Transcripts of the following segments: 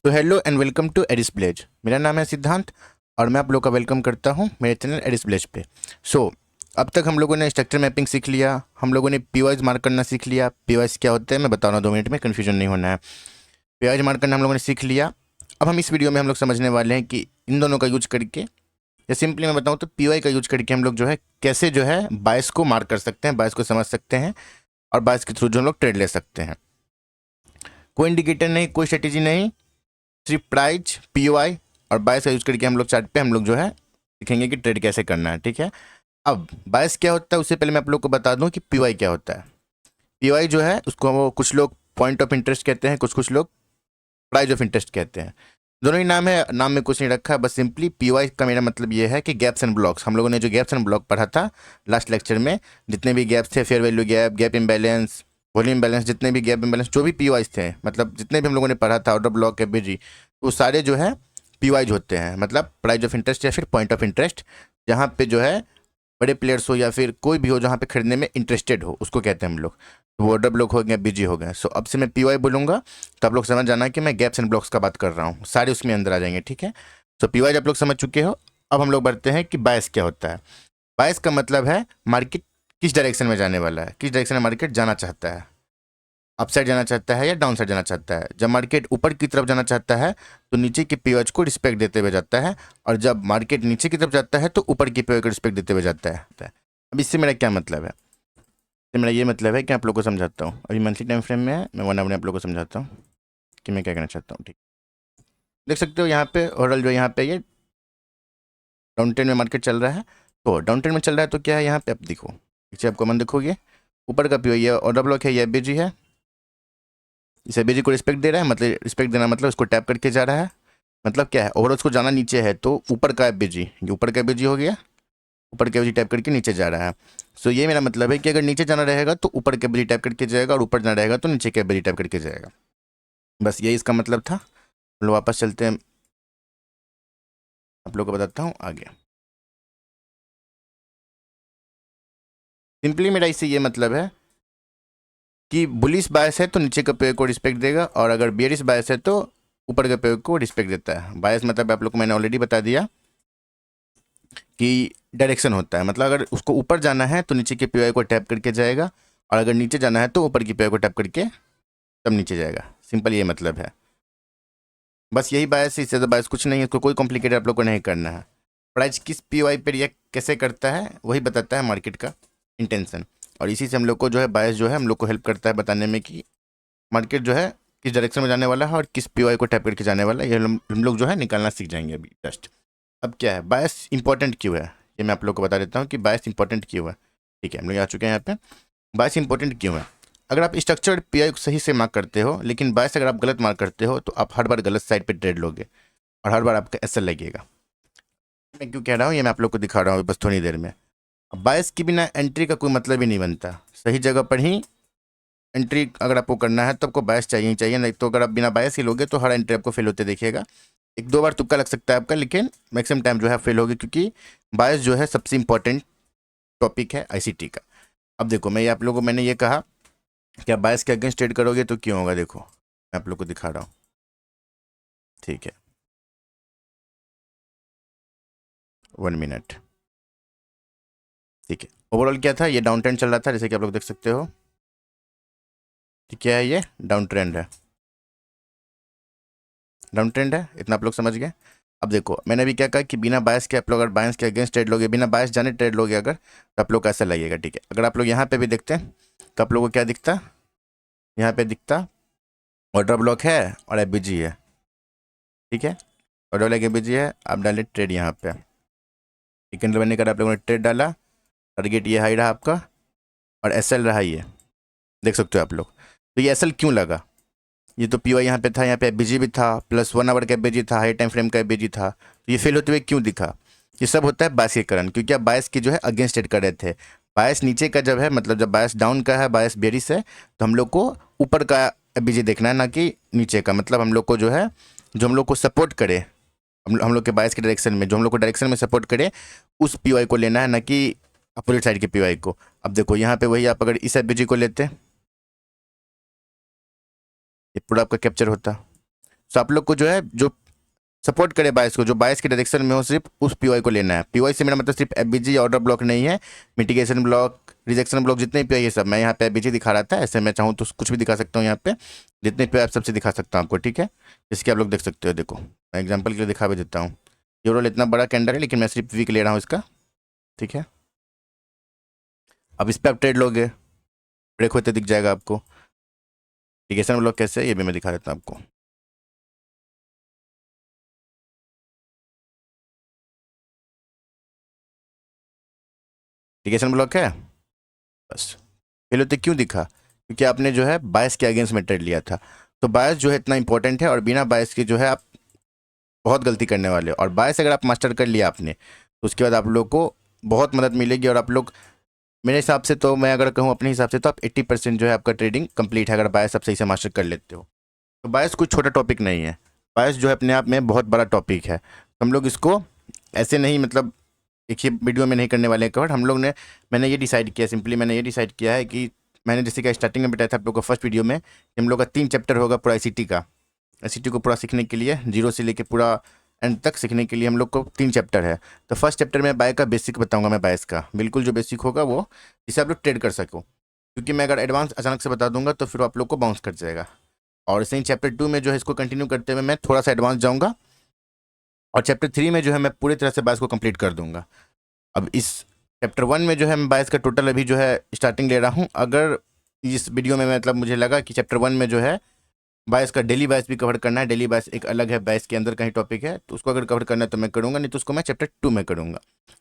तो hello and welcome to एडिस ब्लेज। मेरा नाम है सिद्धांत और मैं आप लोग का वेलकम करता हूं मेरे चैनल एडिस ब्लेज पे। अब तक हम लोगों ने स्ट्रक्चर मैपिंग सीख लिया, हम लोगों ने पीवाइज मार्क करना सीख लिया। पीवाइज क्या होता है मैं बता रहा हूँ, 2 मिनट में, कन्फ्यूजन नहीं होना है। पीवाइज मार्क करना हम लोगों ने सीख लिया। अब हम इस वीडियो में हम लोग समझने वाले हैं कि इन दोनों का यूज करके, या सिंपली मैं बताऊँ तो पीवाई का यूज करके हम लोग जो है कैसे जो है बायस को मार्क कर सकते हैं, बायस को समझ सकते हैं और बायस के थ्रू जो हम लोग ट्रेड ले सकते हैं। कोई इंडिकेटर नहीं, कोई स्ट्रेटेजी नहीं, सिर्फ प्राइस, पीओआई और बायस का यूज करके हम लोग चार्ट पे हम लोग जो है सीखेंगे कि ट्रेड कैसे करना है। ठीक है। अब बायस क्या होता है उससे पहले मैं आप लोग को बता दूं कि पीओआई क्या होता है। पीओआई जो है उसको वो कुछ लोग पॉइंट ऑफ इंटरेस्ट कहते हैं, कुछ लोग प्राइस ऑफ इंटरेस्ट कहते हैं। दोनों ही नाम है, नाम में कुछ नहीं रखा है, बस सिंपली पीओआई का मेरा मतलब ये है कि गैप्स एंड ब्लॉक्स। हम लोगों ने जो गैप्स एंड ब्लॉक पढ़ा था लास्ट लेक्चर में, जितने भी गैप्स थे, fair value gap, gap imbalance, volume balance, जितने भी गैप इम्बैलेंस जो भी पीओआईज थे, मतलब जितने भी हम लोगों ने पढ़ा था, ऑर्डर ब्लॉक, एबीजी, वो सारे जो है पीओआईज होते हैं, मतलब प्राइस ऑफ इंटरेस्ट या फिर पॉइंट ऑफ इंटरेस्ट। जहाँ पे जो है बड़े प्लेयर्स हो या फिर कोई भी हो जहाँ पे खरीदने में इंटरेस्टेड हो, उसको कहते हैं हम लोग। तो वो ऑर्डर ब्लॉक हो गया, बीजी हो गया। सो अब से मैं पीओआई बोलूँगा तो आप लोग समझ जाना कि मैं गैप्स एंड ब्लॉक्स का बात कर रहा हूँ, सारे उसमें अंदर आ जाएंगे। ठीक है। सो पीओआई आप लोग समझ चुके हो। अब हम लोग बढ़ते हैं कि बायस क्या होता है। बायस का मतलब है मार्केट किस डायरेक्शन में जाने वाला है, किस डायरेक्शन में मार्केट जाना चाहता है, अप साइड जाना चाहता है या डाउन साइड जाना चाहता है। जब मार्केट ऊपर की तरफ जाना चाहता है तो नीचे की पीओएच को रिस्पेक्ट देते हुए जाता है, और जब मार्केट नीचे की तरफ जाता है तो ऊपर की पीओएच को रिस्पेक्ट देते हुए जाता है। अब इससे मेरा क्या मतलब है? तो मेरा ये मतलब है कि आप लोग को समझाता हूँ। अभी मंथली टाइम फ्रेम में है, मैं 1 आवर में आप लोग को समझाता हूँ कि मैं क्या कहना चाहता हूँ। ठीक, देख सकते हो यहाँ पे ओवरऑल जो यहाँ पे ये डाउन ट्रेंड में मार्केट चल रहा है। तो डाउन ट्रेंड में चल रहा है तो क्या है यहाँ पे, अब देखो पीछे आपको मन देखोगे, ऊपर का पीओ ये ऑर्डर ब्लॉक है, ये एबीजी है। इस एबीजी को रिस्पेक्ट दे रहा है, मतलब रिस्पेक्ट देना मतलब इसको टैप करके जा रहा है। मतलब क्या है, ओवरऑल उसको जाना नीचे है तो ऊपर का एबीजी, ये ऊपर का एबीजी हो गया, ऊपर के एबीजी टैप करके नीचे जा रहा है। सो ये मेरा मतलब है कि अगर नीचे जाना रहेगा तो ऊपर के एबीजी टैप करके जाएगा, और ऊपर जाना रहेगा तो नीचे के एबीजी टैप करके जाएगा। बस यही इसका मतलब था। हम लोग वापस चलते हैं, आप लोग को बताता हूँ आगे। सिंपली मेरा इससे ये मतलब है कि बुलिश बायस है तो नीचे के पेड़ को रिस्पेक्ट देगा, और अगर बेयरिश बायस है तो ऊपर के पेड़ को रिस्पेक्ट देता है। बायस मतलब आप लोग को मैंने ऑलरेडी बता दिया कि डायरेक्शन होता है, मतलब अगर उसको ऊपर जाना है तो नीचे के पीआई को टैप करके जाएगा, और अगर नीचे जाना है तो ऊपर की पीआई को टैप करके तब नीचे जाएगा। सिंपल ये मतलब है, बस यही बायस है, इससे ज़्यादा बायस कुछ नहीं है। इसको कोई कॉम्प्लिकेटेड आप लोग को नहीं करना है। प्राइस किस पीओआई पर रिएक्ट कैसे करता है वही बताता है मार्केट का इंटेंशन, और इसी से हम लोग को जो है बायस जो है हम लोग को हेल्प करता है बताने में कि मार्केट जो है किस डायरेक्शन में जाने वाला है और किस पीओआई को टैप करके जाने वाला है। ये हम लोग जो है निकालना सीख जाएंगे अभी जस्ट। अब क्या है बायस इंपॉर्टेंट क्यों है, ये मैं आप लोग को बता देता हूँ कि बायस इंपॉर्टेंट क्यों है। ठीक है, हम लोग आ चुके हैं यहाँ पे। बायस इंपॉर्टेंट क्यों है? अगर आप स्ट्रक्चर्ड पीआई को सही से मार्क करते हो, लेकिन बायस अगर आप गलत मार्क करते हो तो आप हर बार गलत साइड पे ट्रेड लोगे और हर बार आपका एसएल लगेगा। मैं क्यों कह रहा हूँ ये मैं आप लोग को दिखा रहा हूँ बस थोड़ी देर में। अब बायस के बिना एंट्री का कोई मतलब ही नहीं बनता। सही जगह पर ही एंट्री अगर आपको करना है तो आपको बायस चाहिए ही चाहिए, नहीं तो अगर आप बिना बायस ही लोगे तो हर एंट्री आपको फेल होते देखिएगा। 1-2 बार तुक्का लग सकता है आपका, लेकिन मैक्सिमम टाइम जो है फेल होगी, क्योंकि बायस जो है सबसे इंपॉर्टेंट टॉपिक है आईसीटी का। अब देखो मैं ये आप लोगों को मैंने ये कहा कि आप बायस के अगेंस्ट ट्रेड करोगे तो क्यों होगा, देखो मैं आप लोग को दिखा रहा हूँ। ठीक है, 1 मिनट। ठीक है, ओवरऑल क्या था, ये डाउन ट्रेंड चल रहा था जैसे कि आप लोग देख सकते हो। ठीक है, ये डाउन ट्रेंड है, डाउन ट्रेंड है, इतना आप लोग समझ गए। अब देखो मैंने अभी क्या कहा कि बिना बायस के आप लोग अगर बायस के अगेंस्ट ट्रेड लोगे, बिना बायस जाने ट्रेड लोगे अगर, तो आप लोग को ऐसा लगेगा। ठीक है, अगर आप लोग यहाँ पे भी देखते हैं तो आप लोगों को क्या दिखता, यहाँ पे दिखता ऑर्डर ब्लॉक है और एफबीजी है। ठीक है, ऑर्डर ब्लॉक एफबीजी है, आप डाले ट्रेड यहाँ पे, कैंडल बनने का आप लोगों ने ट्रेड डाला, टारगेट ये हाई रहा आपका और एसएल रहा ये, देख सकते हो आप लोग। तो ये एसएल क्यों लगा, ये तो पीओ यहाँ पे था, यहाँ पे एफबीजी भी था, प्लस 1 आवर का एफबीजी था, हाई टाइम फ्रेम का एफबीजी था, तो ये फेल होते हुए क्यों दिखा? ये सब होता है बायस के कारण, क्योंकि आप बायस की जो है अगेंस्ट ट्रेड कर रहे थे। बायस नीचे का जब है, मतलब जब बायस डाउन का है, बायस बेरिश है, तो हम लोग को ऊपर का एफबीजी देखना है, ना कि नीचे का। मतलब हम लोग को जो है, जो हम लोग को सपोर्ट करे, हम लोग के बायस के डायरेक्शन में, जो हम लोग को डायरेक्शन में सपोर्ट करे, उस पीओआई को लेना है, ना कि अपोजिट साइड के पीओआई को। अब देखो यहाँ पे वही आप अगर इस एफबीजी को लेते, ये पूरा आपका कैप्चर होता, सो आप लोग को जो है जो सपोर्ट करे बायस को, जो बायस के डायरेक्शन में हो, सिर्फ उस पीवाई को लेना है। पीवाई से मेरा मतलब सिर्फ एफबीजी ऑर्डर ब्लॉक नहीं है, मिटिगेशन ब्लॉक, रिजेक्शन ब्लॉक, जितने पीवाई ये सब। मैं यहाँ पे एफबीजी दिखा रहा था, ऐसे मैं चाहूँ तो कुछ भी दिखा सकता हूँ यहाँ पे, जितने पीवाई आप सबसे दिखा सकता हूँ आपको, ठीक है। जिसके आप लोग देख सकते हो, देखो मैं एग्जाम्पल के लिए दिखा भी देता हूँ। ये रोल इतना बड़ा कैंडल है, लेकिन मैं सिर्फ वीक ले रहा हूँ इसका, ठीक है। अब इस पर आप ट्रेड लोगे, ब्रेक होते दिख जाएगा आपको। मिटिगेशन ब्लॉक कैसे है ये भी मैं दिखा देता हूँ आपको। मिटिगेशन ब्लॉक है, बस। फेल होते क्यों दिखा? क्योंकि आपने जो है बायस के अगेंस्ट में ट्रेड लिया था। तो बायस जो है इतना इंपॉर्टेंट है, और बिना बायस के जो है आप बहुत गलती करने वाले हो। और बायस अगर आप मास्टर कर लिया आपने, तो उसके बाद आप लोग को बहुत मदद मिलेगी। और आप लोग, मेरे हिसाब से तो, मैं अगर कहूँ अपने हिसाब से, तो आप 80% जो है आपका ट्रेडिंग कंप्लीट है, अगर बायस आप सही से मास्टर कर लेते हो। तो बायस कोई छोटा टॉपिक नहीं है, बायस जो है अपने आप में बहुत बड़ा टॉपिक है। हम लोग इसको ऐसे नहीं, मतलब एक ही वीडियो में नहीं करने वाले हैं कवर। हम लोग ने, मैंने ये डिसाइड किया, सिंपली मैंने ये डिसाइड किया है कि मैंने जैसे कि स्टार्टिंग में बताया था आप लोग को फर्स्ट वीडियो में, कि हम लोग का 3 चैप्टर होगा पूरा ICT का। ICT को पूरा सीखने के लिए, जीरो से लेके पूरा एंड तक सीखने के लिए हम लोग को 3 चैप्टर है। तो फर्स्ट चैप्टर में बाय का बेसिक बताऊंगा मैं, बायस का बिल्कुल जो बेसिक होगा वो, जिसे आप लोग ट्रेड कर सको। क्योंकि मैं अगर एडवांस अचानक से बता दूंगा तो फिर आप लोग को बाउंस कर जाएगा। और इसे चैप्टर 2 में जो है इसको कंटिन्यू करते हुए मैं थोड़ा सा एडवांस जाऊँगा, और चैप्टर 3 में जो है मैं पूरी तरह से बायस को कंप्लीट कर दूंगा। अब इस चैप्टर 1 में जो है मैं बायस का टोटल अभी जो है स्टार्टिंग ले रहा हूँ। अगर इस वीडियो में मतलब मुझे लगा कि चैप्टर 1 में जो है बायस का डेली बायस भी कवर करना है, डेली बायस एक अलग है, बायस के अंदर का ही टॉपिक है, तो उसको अगर कवर करना है तो मैं करूँगा, नहीं तो उसको मैं चैप्टर 2 में करूँगा।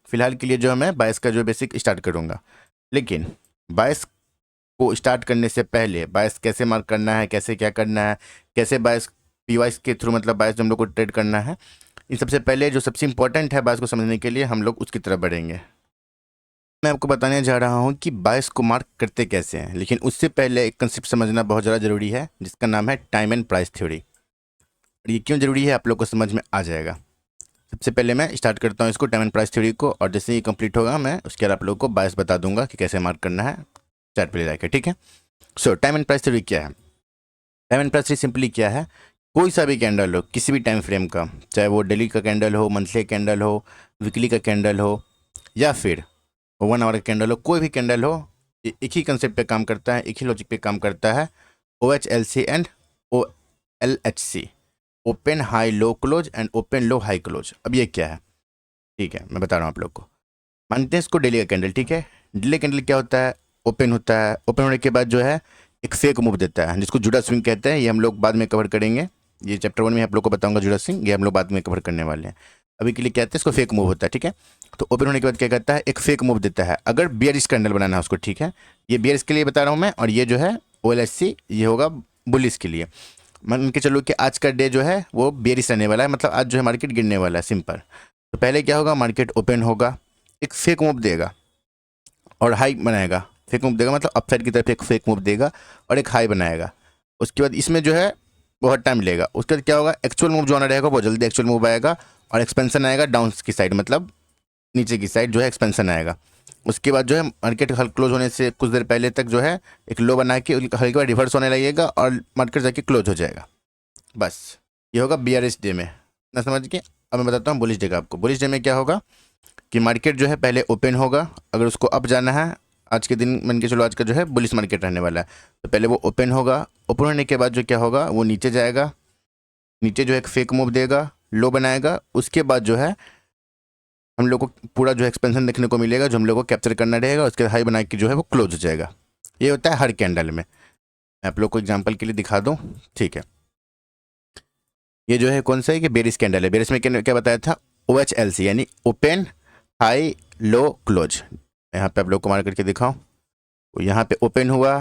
फिलहाल के लिए जो है मैं बायस का जो बेसिक स्टार्ट करूँगा। लेकिन बायस को स्टार्ट करने से पहले बायस कैसे मार्क करना है, कैसे क्या करना है, कैसे बायस पीवाइस के थ्रू, मतलब बायस जो हम लोग को ट्रेड करना है, इन सबसे पहले जो सबसे इंपॉर्टेंट है बायस को समझने के लिए, हम लोग उसकी तरफ बढ़ेंगे। मैं आपको बताने जा रहा हूँ कि बायस को मार्क करते कैसे हैं, लेकिन उससे पहले एक कंसेप्ट समझना बहुत ज़्यादा ज़रूरी है, जिसका नाम है टाइम एंड प्राइस थ्योरी। और ये क्यों ज़रूरी है आप लोग को समझ में आ जाएगा। सबसे पहले मैं स्टार्ट करता हूँ इसको, टाइम एंड प्राइस थ्योरी को, और जैसे ही कंप्लीट होगा मैं उसके बाद आप लोग को बायस बता दूंगा कि कैसे मार्क करना है चार्ट पे ले जाकर, ठीक है। सो टाइम एंड प्राइस थ्योरी क्या है? Time and price theory simply क्या है, कोई सा भी कैंडल हो किसी भी टाइम फ्रेम का, चाहे वो डेली का कैंडल हो, मंथली कैंडल हो, वीकली का कैंडल हो, या फिर 1 आवर का कैंडल हो, कोई भी कैंडल हो, एक ही कंसेप्ट पे काम करता है, एक ही लॉजिक पे काम करता है, OHLC and OLHC, open high low close and open low high close. अब ये क्या है, ठीक है मैं बता रहा हूँ आप लोग को। मानते हैं इसको डेली का कैंडल, ठीक है। डेली कैंडल क्या होता है, ओपन होता है, ओपन होने के बाद जो है एक फेक मूव देता है, जिसको जुड़ा स्विंग कहते हैं। ये हम लोग बाद में कवर करेंगे, ये चैप्टर 1 में आप लोग को बताऊंगा जुड़ा स्विंग, ये हम लोग बाद में कवर करने वाले हैं। अभी के लिए क्या कहते हैं, इसको फेक मूव होता है, ठीक है। तो ओपन होने के बाद क्या करता है, एक फेक मूव देता है, अगर बियरिश कैंडल बनाना है उसको, ठीक है। ये बियरिश के लिए बता रहा हूँ मैं, और ये जो है OLHC ये होगा बुलिश के लिए। मान के चलो कि आज का डे जो है वो बियरिश रहने वाला है, मतलब आज जो है मार्केट गिरने वाला है, सिंपल। तो पहले क्या होगा, मार्केट ओपन होगा, एक फेक मूव देगा और हाई बनाएगा। फेक मूव देगा मतलब अपसाइड की तरफ एक फेक मूव देगा और एक हाई बनाएगा। उसके बाद इसमें जो है बहुत टाइम लेगा। उसके बाद क्या होगा, एक्चुअल मूव जो आना रहेगा बहुत जल्दी एक्चुअल मूव आएगा, और एक्सपेंशन आएगा डाउन की साइड, मतलब नीचे की साइड जो है एक्सपेंशन आएगा। उसके बाद जो है मार्केट क्लोज होने से कुछ देर पहले तक जो है एक लो बना के हल्के बाद रिवर्स होने लगेगा और मार्केट जाके क्लोज हो जाएगा। बस ये होगा BRS डे में, ना समझ के। अब मैं बताता हूँ बुलिश डे का आपको। बुलिश डे में क्या होगा कि मार्केट जो है पहले ओपन होगा, अगर उसको अप जाना है, आज के दिन मान के चलो आज का जो है बुलिश मार्केट रहने वाला है, तो पहले वो ओपन होगा। ओपन होने के बाद जो क्या होगा, वो नीचे जाएगा, नीचे जो है एक फेक मूव देगा, लो बनाएगा। उसके बाद जो है हम लोग को पूरा जो एक्सपेंशन देखने को मिलेगा, जो हम लोग को कैप्चर करना रहेगा। उसके हाई बना के जो है वो क्लोज हो जाएगा। ये होता है हर कैंडल में। मैं आप लोग को एग्जांपल के लिए दिखा दूं, ठीक है। ये जो है कौन सा है कि बेरिस कैंडल है। बेरिस में क्या बताया था, OHLC यानी ओपन हाई लो क्लोज। यहाँ पे आप लोग को मार करके दिखाऊं, तो यहाँ पे ओपन हुआ,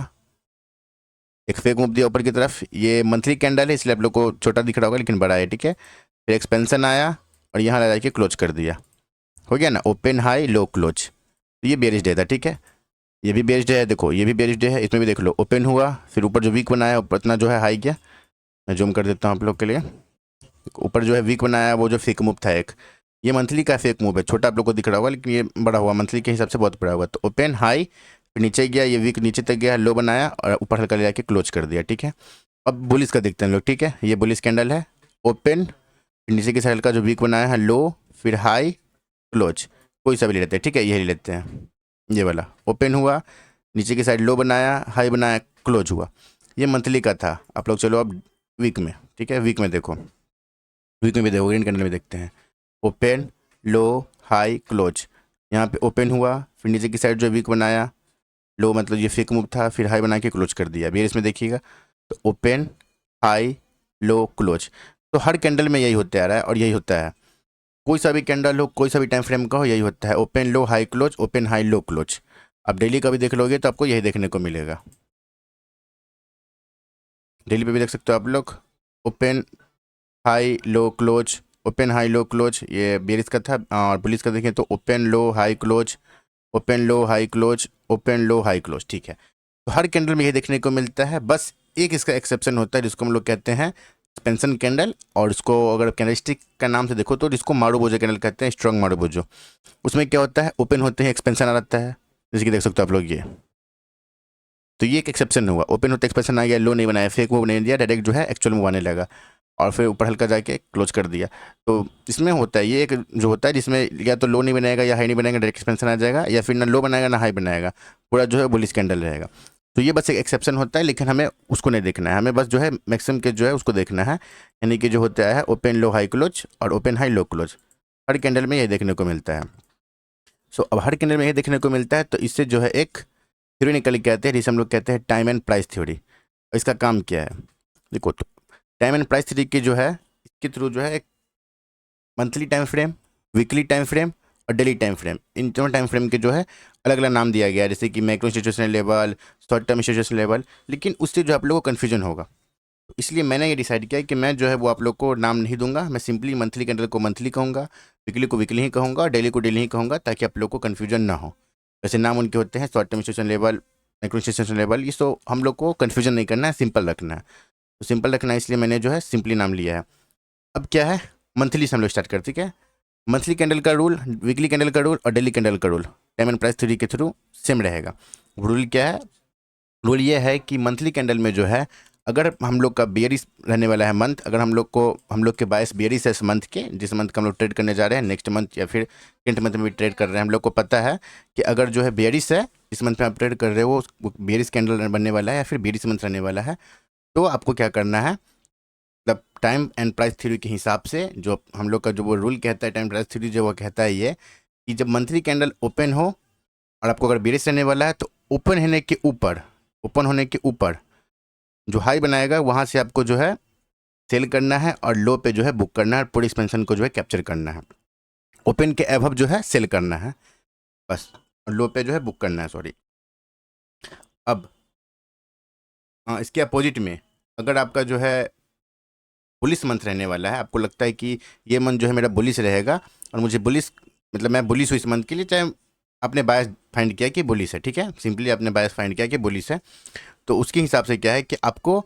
एक फेक मूव दिया ऊपर की तरफ। ये मंथली कैंडल है इसलिए आप लोग को छोटा दिख रहा होगा, लेकिन बड़ा है, ठीक है। फिर एक्सपेंशन आया और यहाँ लगा के क्लोज कर दिया, हो गया ना, ओपन हाई लो क्लोज। तो ये बेरिश डे था, ठीक है। ये भी बेरिश डे है, देखो ये भी बेरिश डे है, इसमें भी देख लो ओपन हुआ, फिर ऊपर जो वीक बनाया ऊपर इतना जो है हाई गया। मैं जूम कर देता हूँ आप लोग के लिए। ऊपर जो है वीक बनाया वो जो फेक मूव था एक, ये मंथली का फेक मूव है, छोटा आप लोग को दिख रहा होगा, लेकिन ये बड़ा हुआ मंथली के हिसाब से बहुत बड़ा हुआ। तो ओपन हाई, फिर नीचे गया, ये वीक नीचे तक गया, लो बनाया और ऊपर हल्का ले जाके क्लोज कर दिया, ठीक है। अब बुलिस का देखते हैं लोग, ठीक है। ये बुलिस कैंडल है, ओपन, फिर नीचे की साइड का जो वीक बनाया है लो, फिर हाई क्लोज, कोई सा भी ले लेते हैं, ठीक है, यही लेते हैं, ये वाला ओपन हुआ, नीचे की साइड लो बनाया, हाई बनाया, क्लोज हुआ। ये मंथली का था। आप लोग चलो अब वीक में, ठीक है, वीक में देखो, वीक में भी देखो, ग्रीन कैंडल में देखते हैं, ओपन लो हाई क्लोज। यहाँ पे ओपन हुआ, फिर नीचे की साइड जो वीक बनाया, लो मतलब ये फेक मूव था, फिर हाई बना के क्लोज कर दिया। अभी इसमें देखिएगा तो ओपन हाई लो क्लोज, तो हर कैंडल में यही होते आ रहा है और यही होता है। कोई सा भी कैंडल हो, कोई सा भी टाइम फ्रेम का हो, यही होता है, ओपन लो high close, open high low close. आप डेली का भी देख लोगे तो आपको यही देखने को मिलेगा। डेली पे भी देख सकते हो आप लोग, open high low close, open high low close, ये बेरिस का था। और बुलिस का देखें तो ओपन लो हाई क्लोज, ओपन लो हाई क्लोज, ओपन लो हाई क्लोज, ठीक है। तो हर कैंडल में ये देखने को मिलता है। बस एक इसका एक्सेप्शन होता है जिसको हम लोग कहते हैं सस्पेंशन कैंडल, और इसको अगर कैंडलस्टिक का नाम से देखो तो इसको मारुबोजो कैंडल कहते हैं, स्ट्रॉन्ग मारुबोजो। उसमें क्या होता है, ओपन होते हैं एक्सपेंशन आ जाता है, जैसे कि देख सकते हो आप लोग ये। तो ये एक एक्सेप्शन हुआ, ओपन होते एक्सपेंशन आ गया, लो नहीं बनाया, फेक मूव नहीं दिया, डायरेक्ट जो है एक्चुअल मूव आने लगा, और फिर ऊपर हल्का जाके क्लोज कर दिया। तो इसमें होता है ये एक जो होता है जिसमें या तो लो नहीं बनाएगा या हाई नहीं बनाएगा, डायरेक्ट एक्सपेंशन आ जाएगा, या फिर ना लो बनाएगा ना हाई बनाएगा, पूरा जो है बुलिश कैंडल रहेगा। तो ये बस एक एक्सेप्शन होता है, लेकिन हमें उसको नहीं देखना है, हमें बस जो है मैक्सिमम के जो है उसको देखना है, यानी कि जो होता है ओपन लो हाई क्लोज और ओपन हाई लो क्लोज, हर कैंडल में ये देखने को मिलता है। सो अब हर कैंडल में ये देखने को मिलता है, तो इससे जो है एक थ्योरी निकल के आते हैं जिसे हम लोग कहते हैं टाइम एंड प्राइस थ्योरी। इसका काम क्या है, देखो तो टाइम एंड प्राइस थ्योरी की जो है इसके थ्रू जो है एक monthly time frame, weekly time frame और डेली टाइम फ्रेम, इन दोनों टाइम फ्रेम के जो है अलग अलग नाम दिया गया है, जैसे कि macro institutional level, short term institutional level. लेकिन उससे जो आप लोगों को कन्फ्यूजन होगा, तो इसलिए मैंने ये डिसाइड किया कि मैं जो है वो आप लोग को नाम नहीं दूंगा, मैं सिंपली मंथली कैंडल को मंथली कहूँगा, वीकली को वीकली ही कहूँगा और डेली को डेली ही कहूँगा, ताकि आप लोग को कन्फ्यूजन ना हो। वैसे नाम उनके होते हैं short term institution level, macro institution level, ये सो हम लोग को कन्फ्यूजन नहीं करना है, सिंपल रखना है। तो सिंपल रखना है इसलिए मैंने जो है सिंपली नाम लिया है। अब क्या है, मंथली से हम लोग स्टार्ट करते, ठीक है। मंथली कैंडल का रूल, वीकली कैंडल का रूल और डेली कैंडल का rule time and price theory के थ्रू सेम रहेगा। रूल क्या है, रूल ये है कि मंथली कैंडल में जो है अगर हम लोग का बेयरिश रहने वाला है मंथ, अगर हम लोग के बायस बेयरिश है इस मंथ के, जिस मंथ का हम लोग ट्रेड करने जा रहे हैं, नेक्स्ट मंथ या फिर टेंथ मंथ में भी ट्रेड कर रहे हैं, हम लोग को पता है कि अगर जो है बेयरिश है इस मंथ में आप ट्रेड कर रहे हो, बेयरिश कैंडल बनने वाला है या फिर बेयरिश मंथ रहने वाला है, तो आपको क्या करना है, मतलब टाइम एंड प्राइस थ्योरी के हिसाब से जो हम लोग का जो वो रूल कहता है, टाइम प्राइस थ्योरी जो वो कहता है ये कि जब मंथली कैंडल ओपन हो और आपको अगर बेयरिश रहने वाला है, तो ओपन होने के ऊपर, ओपन होने के ऊपर जो हाई बनाएगा वहाँ से आपको जो है सेल करना है और लो पे जो है बुक करना है, पूरी एक्सपेंशन को जो है कैप्चर करना है। ओपन के एबव जो है सेल करना है बस, और लो पे जो है बुक करना है, सॉरी। अब इसके अपोजिट में अगर आपका जो है बुलिश मंथ रहने वाला है, आपको लगता है कि ये मंथ जो है मेरा बुलिश रहेगा और मुझे बुलिश मतलब मैं बुलिश हूँ इस मंथ के लिए, चाहे आपने बायस फाइंड किया कि बुलिश है, ठीक है, सिंपली आपने बायस फाइंड किया कि बुलिश है, तो उसके हिसाब से क्या है कि आपको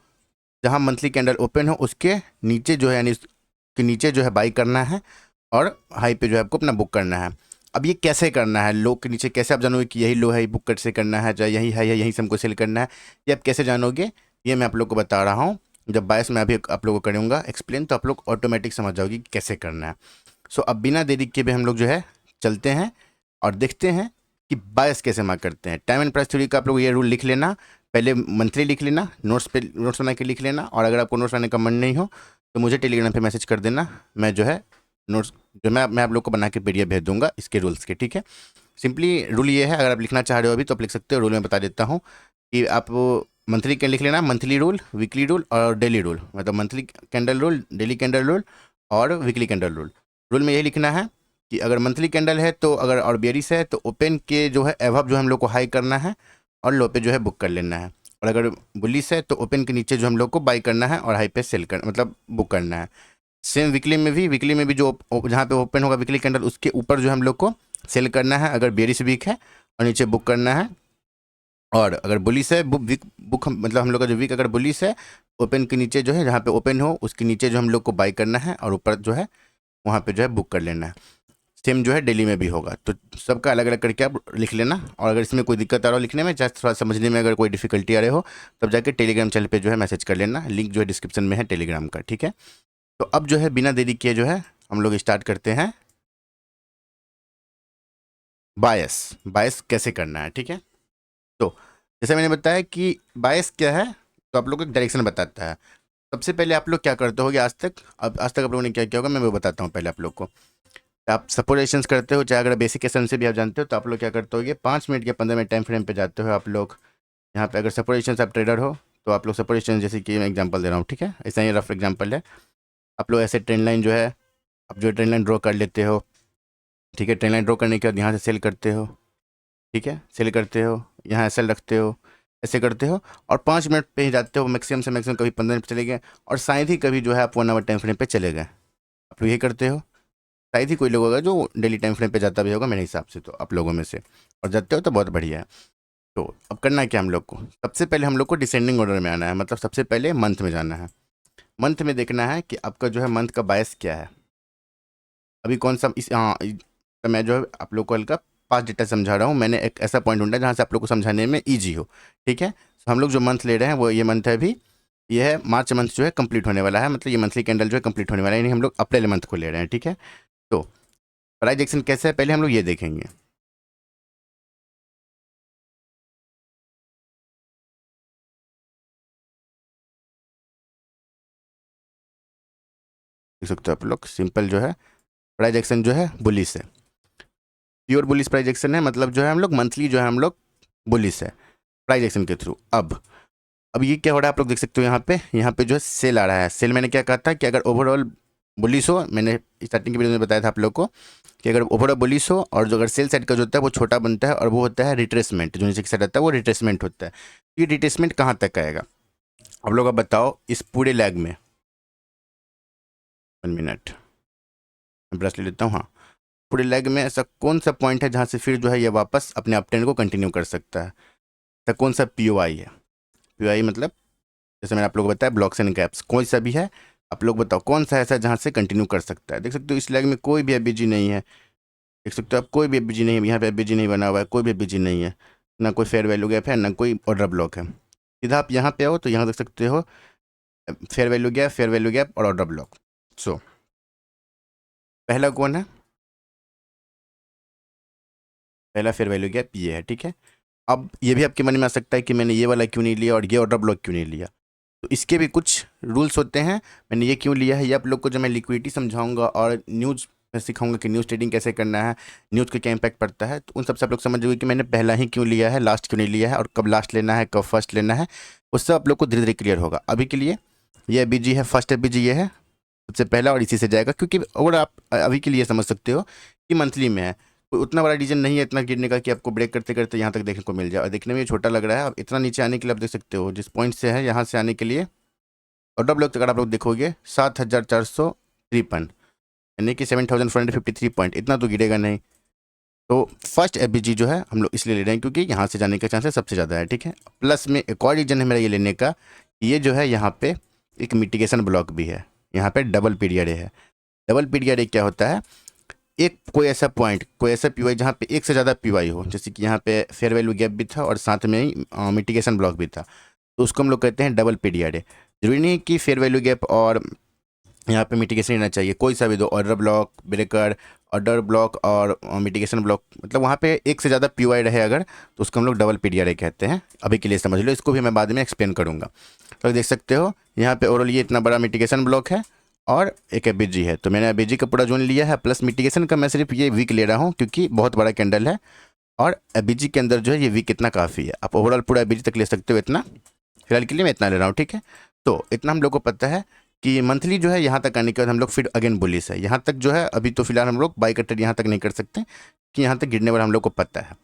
जहाँ मंथली कैंडल ओपन हो उसके नीचे जो है, यानी उसके नीचे जो है बाई करना है और हाई पे जो है आपको अपना बुक करना है। अब ये कैसे करना है, लो के नीचे कैसे आप जानोगे कि यही लो है, बुक कैसे करना है, चाहे यही है या यहीं से हमको सेल करना है, ये आप कैसे जानोगे, ये मैं आप लोग को बता रहा हूँ। जब बायस मैं अभी आप लोगों को करूँगा एक्सप्लेन, तो आप लोग ऑटोमेटिक समझ जाओगे कि कैसे करना है। सो अब बिना देरी के भी हम लोग जो है चलते हैं और देखते हैं कि बायस कैसे मार्क करते हैं। टाइम एंड प्राइस थ्योरी का आप लोग ये रूल लिख लेना, पहले मंथली लिख लेना, नोट्स पे नोट्स बना के लिख लेना, और अगर आपको नोट्स बनाने का मन नहीं हो तो मुझे टेलीग्राम पे मैसेज कर देना, मैं जो है नोट्स जो मैं आप लोग को बना के पीडीएफ भेज दूंगा इसके रूल्स के, ठीक है। सिंपली रूल ये है, अगर आप लिखना चाह रहे हो अभी तो आप लिख सकते हो, रूल में बता देता हूँ कि आप मंथली के लिख लेना, मंथली रूल, वीकली रूल और डेली रूल, मतलब monthly candle rule, daily candle rule और वीकली कैंडल रूल। रूल में यही लिखना है कि अगर मंथली कैंडल है तो अगर और बेरिस है तो ओपन के जो है एवब जो हम लोग को हाई करना है और लो पे जो है बुक कर लेना है, और अगर बुलिस है तो ओपन के नीचे जो हम लोग को बाई करना है और हाई पे सेल कर मतलब बुक करना है। सेम वीकली में भी जो जहाँ पे ओपन होगा वीकली कैंडल उसके ऊपर जो हम लोग को सेल करना है अगर बेरिस वीक है, और नीचे बुक करना है। और अगर बुलिस है बुक मतलब हम लोग का जो वीक अगर बुलिस है, ओपन के नीचे जो है जहाँ पे ओपन हो उसके नीचे जो हम लोग को बाई करना है और ऊपर जो है वहाँ पे जो है बुक कर लेना है। सेम जो है डेली में भी होगा, तो सबका अलग अलग करके आप लिख लेना। और अगर इसमें कोई दिक्कत आ रहा हो लिखने में, चाहे थोड़ा समझने में अगर कोई डिफिकल्टी आ रहे हो, तब जाके टेलीग्राम चैनल पे जो है मैसेज कर लेना, लिंक जो है डिस्क्रिप्शन में है टेलीग्राम का, ठीक है। तो अब जो है बिना देरी किए जो है हम लोग स्टार्ट करते हैं बायस। बायस कैसे करना है, ठीक है। तो जैसे मैंने बताया कि बायस क्या है, तो आप लोग को एक डायरेक्शन बताता है। सबसे पहले आप लोग क्या करते होगे आज तक, अब आज तक आप लोगों ने क्या किया होगा मैं वो बताता हूँ पहले आप लोग को। आप सपोजिशंस करते हो, चाहे अगर बेसिक क्वेश्चन से भी आप जानते हो, तो आप लोग क्या करते होगे 5 मिनट या 15 मिनट टाइम फ्रेम पे जाते हो आप लोग। यहाँ पे अगर सपोजिशंस आप ट्रेडर हो तो आप लोग सपोजिशन, जैसे कि मैं एग्जांपल दे रहा हूँ, ठीक है, ऐसा ही रफ एग्जांपल है। आप लोग ऐसे ट्रेंड लाइन जो है, आप जो ट्रेंड लाइन ड्रॉ कर लेते हो, ठीक है। ट्रेंड लाइन ड्रॉ करने के बाद यहाँ से सेल करते हो, ठीक है, सेल करते हो, यहाँ ऐसे रखते हो, ऐसे करते हो, और 5 मिनट पे ही जाते हो मैक्सिमम से मैक्सिमम, कभी 15 मिनट चले गए, और शायद ही कभी जो है आप 1 आवर टाइम फ्रेम पे चले गए। आप लोग ये करते हो, शायद ही कोई लोग होगा जो डेली टाइम फ्रेम पे जाता भी होगा मेरे हिसाब से, तो आप लोगों में से, और जाते हो तो बहुत बढ़िया है। तो अब करना है क्या हम लोग को, सबसे पहले हम लोग को डिसेंडिंग ऑर्डर में आना है, मतलब सबसे पहले मंथ में जाना है। मंथ में देखना है कि आपका जो है मंथ का बायस क्या है, अभी कौन सा इस हाँ तो मैं जो है आप लोग को हल्का 5 डेटा समझा रहा हूँ। मैंने एक ऐसा पॉइंट ढूंढा जहाँ से आप लोग को समझाने में ईजी हो, ठीक है। तो हम लोग जो मंथ ले रहे हैं वो ये मंथ है, अभी ये है मार्च मंथ जो है कंप्लीट होने वाला है, मतलब ये मंथली कैंडल जो है कंप्लीट होने वाला है, यानी हम लोग अप्रैल मंथ को ले रहे हैं, ठीक है। तो प्राइस एक्शन कैसे है पहले हम लोग ये देखेंगे। देख सकते हो आप लोग, सिंपल जो है प्राइस एक्शन जो है बुलिश है, प्योर बुलिश प्राइस एक्शन है, मतलब जो है हम लोग मंथली जो है हम लोग बुलिश है प्राइस एक्शन के थ्रू। अब ये क्या हो रहा है आप लोग देख सकते हो, यहाँ पे जो है सेल आ रहा है। सेल मैंने क्या कहा था कि अगर ओवरऑल बुलिश हो, मैंने स्टार्टिंग की वीडियो में बताया था आप लोग को कि अगर ओवरऑल बुलिश हो और जो अगर सेल साइड का जो होता है वो छोटा बनता है, और वो होता है रिट्रेसमेंट, जो नीचे की साइड आता है वो रिट्रेसमेंट होता है। ये रिट्रेसमेंट कहाँ तक आएगा आप लोग, अब बताओ इस पूरे लैग में। 1 मिनट, मैं ब्रश ले लेता हूँ, हाँ। पूरे लेग में ऐसा कौन सा पॉइंट है जहाँ से फिर जो है ये वापस अपने अप ट्रेंड को कंटिन्यू कर सकता है, तो कौन सा पीओआई है। पीओआई मतलब जैसे मैंने आप लोगों को बताया ब्लॉक्स एंड गैप्स, कोई सा भी है, आप लोग बताओ कौन सा ऐसा जहाँ से कंटिन्यू कर सकता है। देख सकते हो इस लेग में कोई भी एफबीजी नहीं है, देख सकते हो आप कोई भी एफबीजी नहीं है, यहाँ पे एफबीजी नहीं बना हुआ है, कोई भी एफबीजी नहीं है, ना कोई फेयर वैल्यू गैप है, ना कोई ऑर्डर ब्लॉक है। सीधा आप यहाँ पे आओ तो यहाँ देख सकते हो फेयर वैल्यू गैप और ऑर्डर ब्लॉक। सो पहला कौन है, पहला फेयर वैल्यू गैप ये है, ठीक है। अब ये भी आपके मन में आ सकता है कि मैंने ये वाला क्यों नहीं लिया और ये ऑर्डर ब्लॉक क्यों नहीं लिया, तो इसके भी कुछ रूल्स होते हैं। मैंने ये क्यों लिया है ये आप लोग को जब मैं लिक्विडिटी समझाऊंगा और न्यूज़ में सिखाऊंगा कि न्यूज़ ट्रेडिंग कैसे करना है, न्यूज़ का क्या इंपैक्ट पड़ता है, तो उन सबसे आप लोग समझोगे कि मैंने पहला ही क्यों लिया है, लास्ट क्यों नहीं लिया है, और कब लास्ट लेना है कब फर्स्ट लेना है, उससे आप लोग को धीरे धीरे क्लियर होगा। अभी के लिए ये बीजी है, फर्स्ट बीजी ये है सबसे पहला, और इसी से जाएगा, क्योंकि और आप अभी के लिए समझ सकते हो कि मंथली में है, कोई उतना बड़ा रीजन नहीं है इतना गिरने का कि आपको ब्रेक करते करते यहाँ तक देखने को मिल जाए, और देखने में ये छोटा लग रहा है। अब इतना नीचे आने के लिए आप देख सकते हो जिस पॉइंट से है यहाँ से आने के लिए ऑर्डर ब्लॉक अगर आप लोग देखोगे 7,453, यानी कि 7,453 पॉइंट, इतना तो गिरेगा नहीं। तो फर्स्ट एफबीजी जो है हम लोग इसलिए ले रहे हैं क्योंकि यहाँ से जाने का चांसेस सबसे ज़्यादा है, ठीक है। प्लस में एक और रीजन है मेरा ये लेने का, ये जो है यहाँ पे एक मिटिगेशन ब्लॉक भी है, यहाँ पे डबल पीरियड है। डबल पीरियड क्या होता है, एक कोई ऐसा पॉइंट, कोई ऐसा पीवाई जहाँ पे एक से ज़्यादा पीवाई हो, जैसे कि यहाँ पे फेयर वैल्यू गैप भी था और साथ में ही मिटिगेशन ब्लॉक भी था, तो उसको हम लोग कहते हैं डबल पीरियड। जरूरी नहीं कि फेयर वैल्यू गैप और यहाँ पे मिटिगेशन रहना चाहिए, कोई सा भी दो, order block breaker, order block और मिटिगेशन ब्लॉक, मतलब वहाँ पे एक से ज़्यादा पीवाई रहे अगर, तो उसको हम लोग डबल पीरियड कहते हैं। अभी के लिए समझ लो, इसको भी मैं बाद में एक्सप्लेन करूँगा। तो देख सकते हो यहाँ पे ओवरऑल ये इतना बड़ा मिटिगेशन ब्लॉक है और एक एबीजी है, तो मैंने एबीजी का पूरा जोन लिया है, प्लस मिटिगेशन का मैं सिर्फ ये वीक ले रहा हूँ क्योंकि बहुत बड़ा कैंडल है, और एबीजी के अंदर जो है ये वीक इतना काफ़ी है। आप ओवरऑल पूरा एबीजी तक ले सकते हो, इतना फिलहाल के लिए मैं इतना ले रहा हूँ, ठीक है। तो इतना हम लोग को पता है कि मंथली जो है यहाँ तक आने के बाद हम लोग फिर अगेन बुलिश है, यहाँ तक जो है अभी तो फिलहाल हम लोग बाई का ट्रेड यहाँ तक नहीं कर सकते कि यहाँ तक गिरने वाला हम लोग को पता है।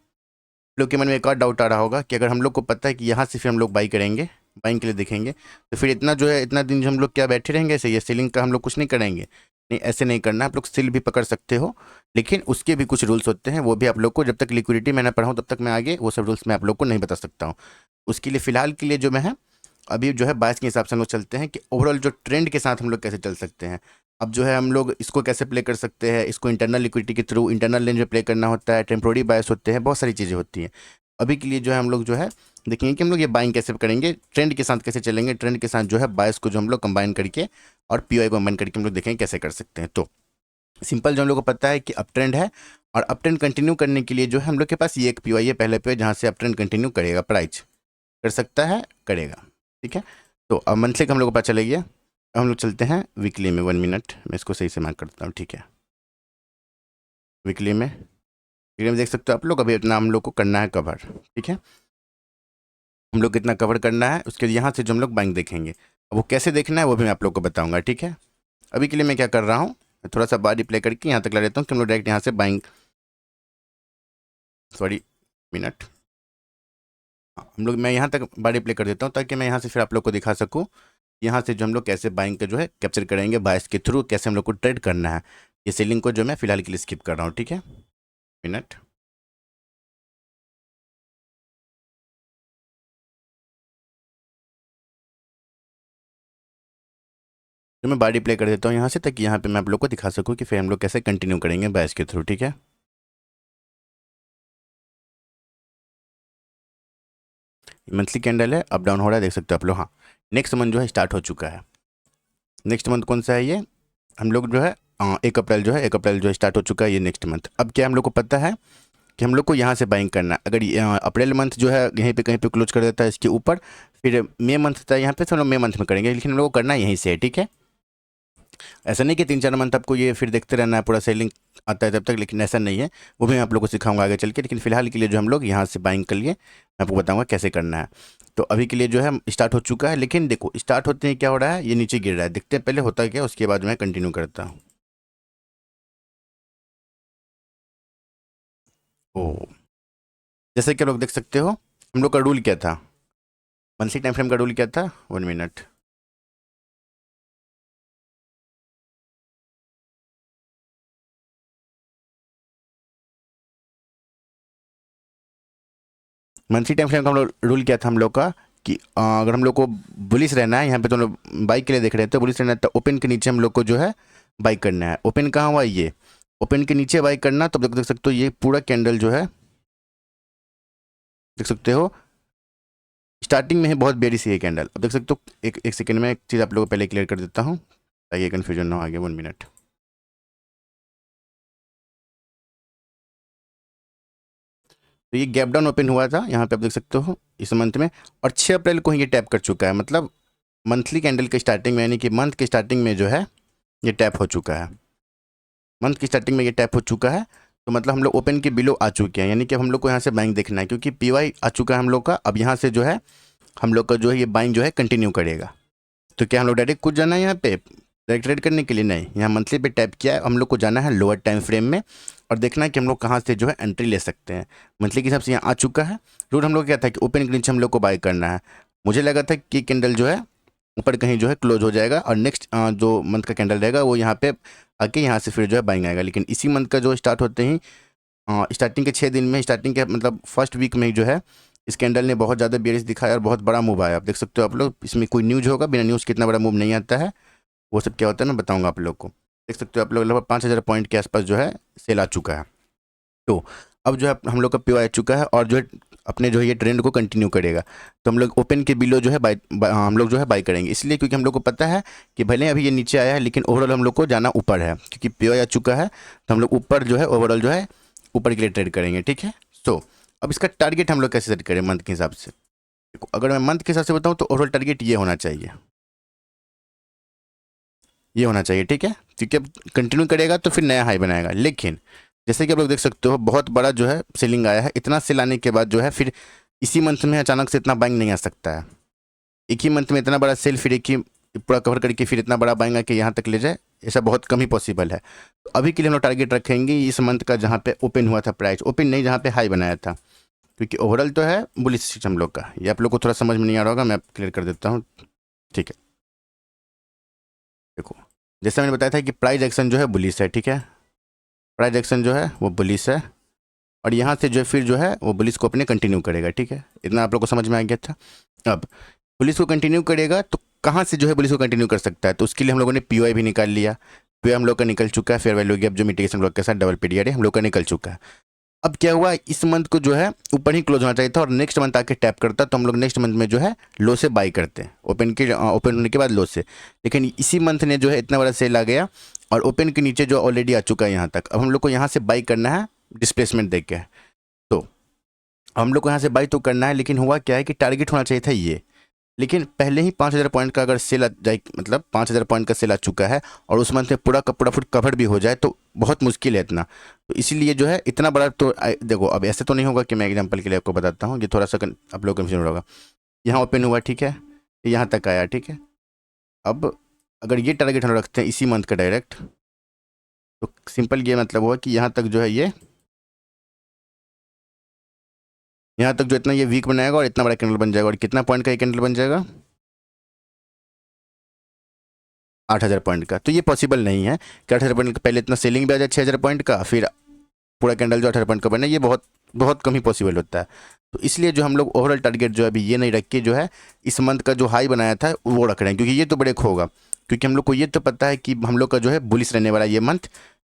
लोग के मन में एक और डाउट आ रहा होगा कि अगर हम लोग को पता है कि यहाँ से फिर हम लोग बाई करेंगे, बाइंग के लिए देखेंगे, तो फिर इतना जो है इतना दिन जो हम लोग क्या बैठे रहेंगे ऐसे, ये सेलिंग का हम लोग कुछ नहीं करेंगे। नहीं, ऐसे नहीं करना, आप लोग सेल भी पकड़ सकते हो, लेकिन उसके भी कुछ रूल्स होते हैं, वो भी आप लोग को जब तक लिक्विडिटी मैं ना पढ़ाऊँ तब तक मैं आगे वो सब रूल्स मैं आप लोग को नहीं बता सकता हूँ। उसके लिए फ़िलहाल के लिए जो मैं है अभी जो है बायस के हिसाब से हम लोग चलते हैं कि ओवरऑल जो ट्रेंड के साथ हम लोग कैसे चल सकते हैं। अब जो है हम लोग इसको कैसे प्ले कर सकते हैं, इसको इंटरनल लिक्विडिटी के थ्रू इंटरनल रेंज में प्ले करना होता है, टेम्प्रोरी बायस होते हैं, बहुत सारी चीज़ें होती हैं। अभी के लिए जो है हम लोग जो है देखेंगे कि हम लोग ये बाइंग कैसे करेंगे, ट्रेंड के साथ कैसे चलेंगे, ट्रेंड के साथ जो है बायस को जो हम लोग कंबाइन करके और पीवाई को कंबाइन करके हम लोग देखेंगे कैसे कर सकते हैं। तो सिंपल जो हम लोग को पता है कि अप ट्रेंड है और अप ट्रेंड कंटिन्यू करने के लिए जो है हम लोग के पास ये एक पीवाई है, पहले पीवाई जहाँ से अप ट्रेंड कंटिन्यू करेगा, प्राइस कर सकता है, करेगा। ठीक है, तो अब मंथली का हम लोग को पता चले गया। अब हम लोग चलते हैं वीकली में। 1 मिनट मैं इसको सही से मार्क करता हूँ। ठीक है, वीकली में देख सकते हो आप लोग, अभी इतना हम लोग को करना है कवर। ठीक है, हम लोग कितना कवर करना है उसके यहाँ से जो हम लोग बाइंग देखेंगे, अब वो कैसे देखना है वो भी मैं आप लोग को बताऊंगा। ठीक है, अभी के लिए मैं क्या कर रहा हूँ, थोड़ा सा बार रिप्ले करके यहाँ तक ला लेता हूँ कि हम लोग डायरेक्ट यहाँ से बाइंग, सॉरी मिनट, हम लोग मैं यहाँ तक बार रिप्ले कर देता हूँ ताकि मैं यहाँ से फिर आप लोग को दिखा सकूँ यहाँ से जो हम लोग कैसे बाइंग का जो है कैप्चर करेंगे बायस के थ्रू, कैसे हम लोग को ट्रेड करना है। ये सेलिंग को जो मैं फिलहाल के लिए स्किप कर रहा हूँ। ठीक है, मिनट, तो मैं बार रिप्ले कर देता हूँ यहाँ से ताकि यहाँ पे मैं आप लोग को दिखा सकूँ कि फिर हम लोग कैसे कंटिन्यू करेंगे बायस के थ्रू। ठीक है, मंथली कैंडल है, अप डाउन हो रहा है, देख सकते हो आप लोग। हाँ, नेक्स्ट मंथ जो है स्टार्ट हो चुका है। नेक्स्ट मंथ कौन सा है ये, हम लोग जो है 1 अप्रैल जो है 1 अप्रैल जो है स्टार्ट हो चुका है ये नेक्स्ट मंथ। अब क्या हम लोग को पता है कि हम लोग को यहाँ से बाइंग करना है। अगर अप्रैल मंथ जो है यहीं पे कहीं पे क्लोज कर देता है इसके ऊपर, फिर मई मंथ था यहाँ पे, तो हम लोग मई मंथ में करेंगे, लेकिन हम लोग को करना यहीं से है। ठीक है, ऐसा नहीं कि 3-4 मंथ आपको ये फिर देखते रहना है पूरा सेलिंग आता है तब तक, लेकिन ऐसा नहीं है, वो भी मैं आप लोग को सिखाऊंगा आगे चल के। लेकिन फिलहाल के लिए जो हम लोग यहाँ से बाइंग कर लिए, मैं आपको बताऊंगा कैसे करना है। तो अभी के लिए जो है स्टार्ट हो चुका है, लेकिन देखो स्टार्ट होते ही क्या हो रहा है, ये नीचे गिर रहा है, देखते हैं पहले होता क्या, उसके बाद मैं कंटिन्यू करता हूँ। ओ, जैसे कि लोग देख सकते हो हम लोग का रूल क्या था, मंथली टाइम फ्रेम का रूल क्या था, 1 मिनट, मंथली टाइम फ्रेम का हम लोग रूल क्या था हम लोग का कि अगर हम लोग को बुलिश रहना है, यहाँ पे तो हम लोग बाइक के लिए देख रहे थे, बुलिश रहना है तो ओपन के नीचे हम लोग को जो है बाइक करना है। ओपन कहाँ हुआ, ये ओपन के नीचे बाइक करना। तो देख सकते हो ये पूरा कैंडल जो है देख सकते हो स्टार्टिंग में है बहुत बेरी सी है कैंडल। अब देख सकते हो एक सेकंड में एक चीज़ आप लोगों को पहले क्लियर कर देता हूँ ताकि कन्फ्यूजन ना हो आगे। 1 मिनट, तो ये गैप डाउन ओपन हुआ था यहाँ पे आप देख सकते हो इस मंथ में, और 6 अप्रैल को ही ये टैप कर चुका है, मतलब मंथली कैंडल के स्टार्टिंग में, यानी कि मंथ के स्टार्टिंग में जो है ये टैप हो चुका है। मंथ की स्टार्टिंग में ये टैप हो चुका है, तो मतलब हम लोग ओपन के बिलो आ चुके हैं, यानी कि हम लोग को यहाँ से बाइंग देखना है क्योंकि पीवाई आ चुका है हम लोग का। अब यहाँ से जो है हम लोग का जो है ये बाइंग जो है कंटिन्यू करेगा। तो क्या हम लोग डायरेक्ट कुछ जाना है यहाँ पे डायरेक्ट ट्रेड करने के लिए, नहीं, यहाँ मंथली पे टैप किया है, हम लोग को जाना है लोअर टाइम फ्रेम में और देखना है कि हम लोग कहाँ से जो है एंट्री ले सकते हैं। मंथली के हिसाब से यहाँ आ चुका है। रूल हम लोग क्या था कि ओपन के नीचे हम लोग को बाय करना है। मुझे लगा था कि कैंडल जो है ऊपर कहीं जो है क्लोज हो जाएगा और नेक्स्ट जो मंथ का कैंडल रहेगा वो यहाँ पे आके यहाँ से फिर जो है बाइंग आएगा, लेकिन इसी मंथ का जो स्टार्ट होते ही स्टार्टिंग के 6 दिन में, स्टार्टिंग के मतलब फर्स्ट वीक में जो है इस कैंडल ने बहुत ज़्यादा बेरिश दिखाया और बहुत बड़ा मूव आया। आप देख सकते हो आप लोग, इसमें कोई न्यूज़ होगा, बिना न्यूज़ कितना बड़ा मूव नहीं आता है, वो सब क्या होता है मैं बताऊंगा आप लोग को। देख सकते हो आप लोग लगभग 5,000 पॉइंट के आसपास जो है सेल आ चुका है। तो अब जो है हम लोग का पी आ चुका है और जो है अपने जो है ये ट्रेंड को कंटिन्यू करेगा। तो हम लोग ओपन के बिलो जो है हम लोग जो है बाई करेंगे, इसलिए क्योंकि हम लोग को पता है कि भले अभी ये नीचे आया है लेकिन ओवरऑल हम लोग को जाना ऊपर है, क्योंकि पी आ चुका है तो हम लोग ऊपर जो है ओवरऑल जो है ऊपर के लिए ट्रेड करेंगे। ठीक है, तो अब इसका टारगेट हम लोग कैसे सेट करें मंथ के हिसाब से। देखो अगर मैं मंथ के हिसाब से बताऊँ तो ओवरऑल टारगेट ये होना चाहिए, ये होना चाहिए। ठीक है, क्योंकि अब कंटिन्यू करेगा तो फिर नया हाई बनाएगा, लेकिन जैसे कि आप लोग देख सकते हो बहुत बड़ा जो है सेलिंग आया है। इतना सेल आने के बाद जो है फिर इसी मंथ में अचानक से इतना बाइंग नहीं आ सकता है। एक ही मंथ में इतना बड़ा सेल, फिर एक ही पूरा कवर करके फिर इतना बड़ा बाइंग आके यहाँ तक ले जाए, ऐसा बहुत कम ही पॉसिबल है। तो अभी के लिए हम लोग टारगेट रखेंगे इस मंथ का जहाँ पे ओपन हुआ था, प्राइस ओपन नहीं जहाँ पे हाई बनाया था, क्योंकि ओवरऑल तो है बुलिश सिस्टम हम लोग का। ये आप लोग को थोड़ा समझ में नहीं आ रहा होगा, मैं क्लियर कर देता हूँ। ठीक है, देखो जैसा मैंने बताया था कि प्राइस एक्शन जो है बुलिश है। ठीक है, प्राइस एक्शन जो है वो बुलिश है और यहाँ से जो है फिर जो है वो बुलिश को अपने कंटिन्यू करेगा। ठीक है, इतना आप लोग को समझ में आ गया था। अब बुलिश को कंटिन्यू करेगा तो कहाँ से जो है बुलिश को कंटिन्यू कर सकता है, तो उसके लिए हम लोगों ने पीओआई भी निकाल लिया। पीओआई हम लोग का निकल चुका है, फेयर वैल्यू गैप जो मिटिगेशन ब्लॉक के साथ डबल पीरियड है हम लोग का निकल चुका है। अब क्या हुआ, इस मंथ को जो है ऊपर ही क्लोज होना चाहिए था और नेक्स्ट मंथ आके टैप करता, तो हम लोग नेक्स्ट मंथ में जो है लो से बाई करते हैं, ओपन होने के बाद लो से। लेकिन इसी मंथ ने जो है इतना बड़ा सेल आ गया और ओपन के नीचे जो ऑलरेडी आ चुका है यहाँ तक। अब हम लोग को यहाँ से बाई करना है डिस्प्लेसमेंट देख के। तो हम लोग को यहाँ से बाई तो करना है, लेकिन हुआ क्या है कि टारगेट होना चाहिए था ये, लेकिन पहले ही 5,000 पॉइंट का अगर सेल आ जाए, मतलब 5,000 पॉइंट का सेल आ चुका है और उस मंथ में पूरा का पूरा फुट कवर भी हो जाए तो बहुत मुश्किल है इतना। तो इसीलिए जो है इतना बड़ा तो देखो, अब ऐसे तो नहीं होगा कि मैं एग्जांपल के लिए आपको बताता हूँ, ये थोड़ा सा आप लोग कन्फ्यूजन होगा। यहाँ ओपन हुआ, ठीक है, यहाँ तक आया, ठीक है। अब अगर ये टारगेट हम रखते हैं इसी मंथ का डायरेक्ट, तो सिंपल ये मतलब हुआ कि यहाँ तक जो है ये, यहाँ तक जो इतना ये वीक बनाएगा और इतना बड़ा कैंडल बन जाएगा। और कितना पॉइंट का ये कैंडल बन जाएगा? 8,000 पॉइंट का। तो ये पॉसिबल नहीं है कि 8,000 पॉइंट का पहले इतना सेलिंग भी आ जाए 6,000 पॉइंट का, फिर पूरा कैंडल जो 18 पॉइंट का बने, ये बहुत बहुत कम ही पॉसिबल होता है। तो इसलिए जो हम लोग ओवरऑल टारगेट जो है अभी ये नहीं रख के जो है इस मंथ का जो हाई बनाया था वो रख रहे हैं, क्योंकि ये तो ब्रेक होगा। क्योंकि हम लोग को ये तो पता है कि हम लोग का जो है बुलिश रहने वाला है ये मंथ,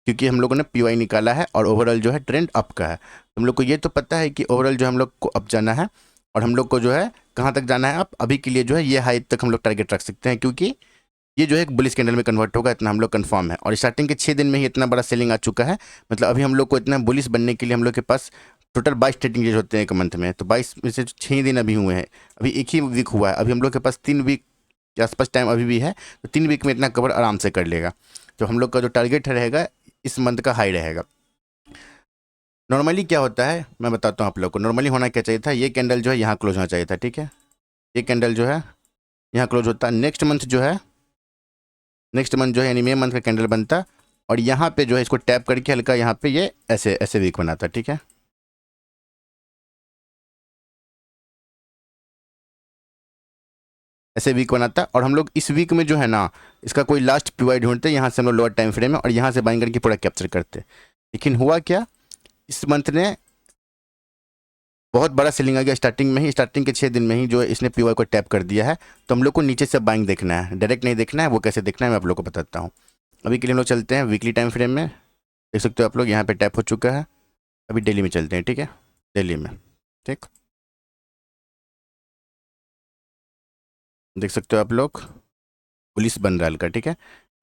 क्योंकि हम लोगों ने पीवाई निकाला है और ओवरऑल जो है ट्रेंड अप का है। हम लोग को ये तो पता है कि ओवरऑल जो हम लोग को अप जाना है और हम लोग को जो है कहाँ तक जाना है अप। अभी के लिए जो है ये हाई तक हम लोग टारगेट रख सकते हैं, क्योंकि ये जो है एक बुलिश कैंडल में कन्वर्ट होगा, इतना हम लोग कंफर्म है। और स्टार्टिंग के 6 दिन में ही इतना बड़ा सेलिंग आ चुका है। मतलब अभी हम लोग को इतना बुलिश बनने के लिए हम लोग के पास टोटल 22 ट्रेडिंग डेज होते हैं एक मंथ में, तो 22 में से 6 दिन अभी हुए हैं, अभी एक ही वीक हुआ है। अभी हम लोग के पास 3 वीक के आसपास टाइम अभी भी है, तो 3 वीक में इतना कवर आराम से कर लेगा। तो हम लोग का जो टारगेट रहेगा इस मंथ का हाई रहेगा। नॉर्मली क्या होता है मैं बताता हूँ आप लोग को, नॉर्मली होना क्या चाहिए था, ये कैंडल जो है यहाँ क्लोज होना चाहिए था, ठीक है। ये कैंडल जो है यहाँ क्लोज होता, नेक्स्ट मंथ जो है यानी मई मंथ का कैंडल बनता और यहाँ पे जो है इसको टैप करके हल्का यहाँ पे ये ऐसे ऐसे वीक बनाता, ठीक है। ऐसे वीक बनाता और हम लोग इस वीक में जो है ना इसका कोई लास्ट पीवाई ढूंढते, यहाँ से हम लोग लोअर टाइम फ्रेम में और यहाँ से बाइंग करके पूरा कैप्चर करते। लेकिन हुआ क्या, इस मंथ ने बहुत बड़ा सेलिंग आ गया स्टार्टिंग में ही, स्टार्टिंग के 6 दिन में ही जो है इसने पीवाई को टैप कर दिया है। तो हम लोग को नीचे से बाइंग देखना है, डायरेक्ट नहीं देखना है। वो कैसे देखना है मैं आप लोग को बताता हूँ। अभी के लिए हम लोग चलते हैं वीकली टाइम फ्रेम में। देख सकते हो आप लोग यहाँ पे टैप हो चुका है। अभी डेली में चलते हैं, ठीक है, डेली में, ठीक। देख सकते हो आप लोग पुलिस बन रहा है हल्का, ठीक है,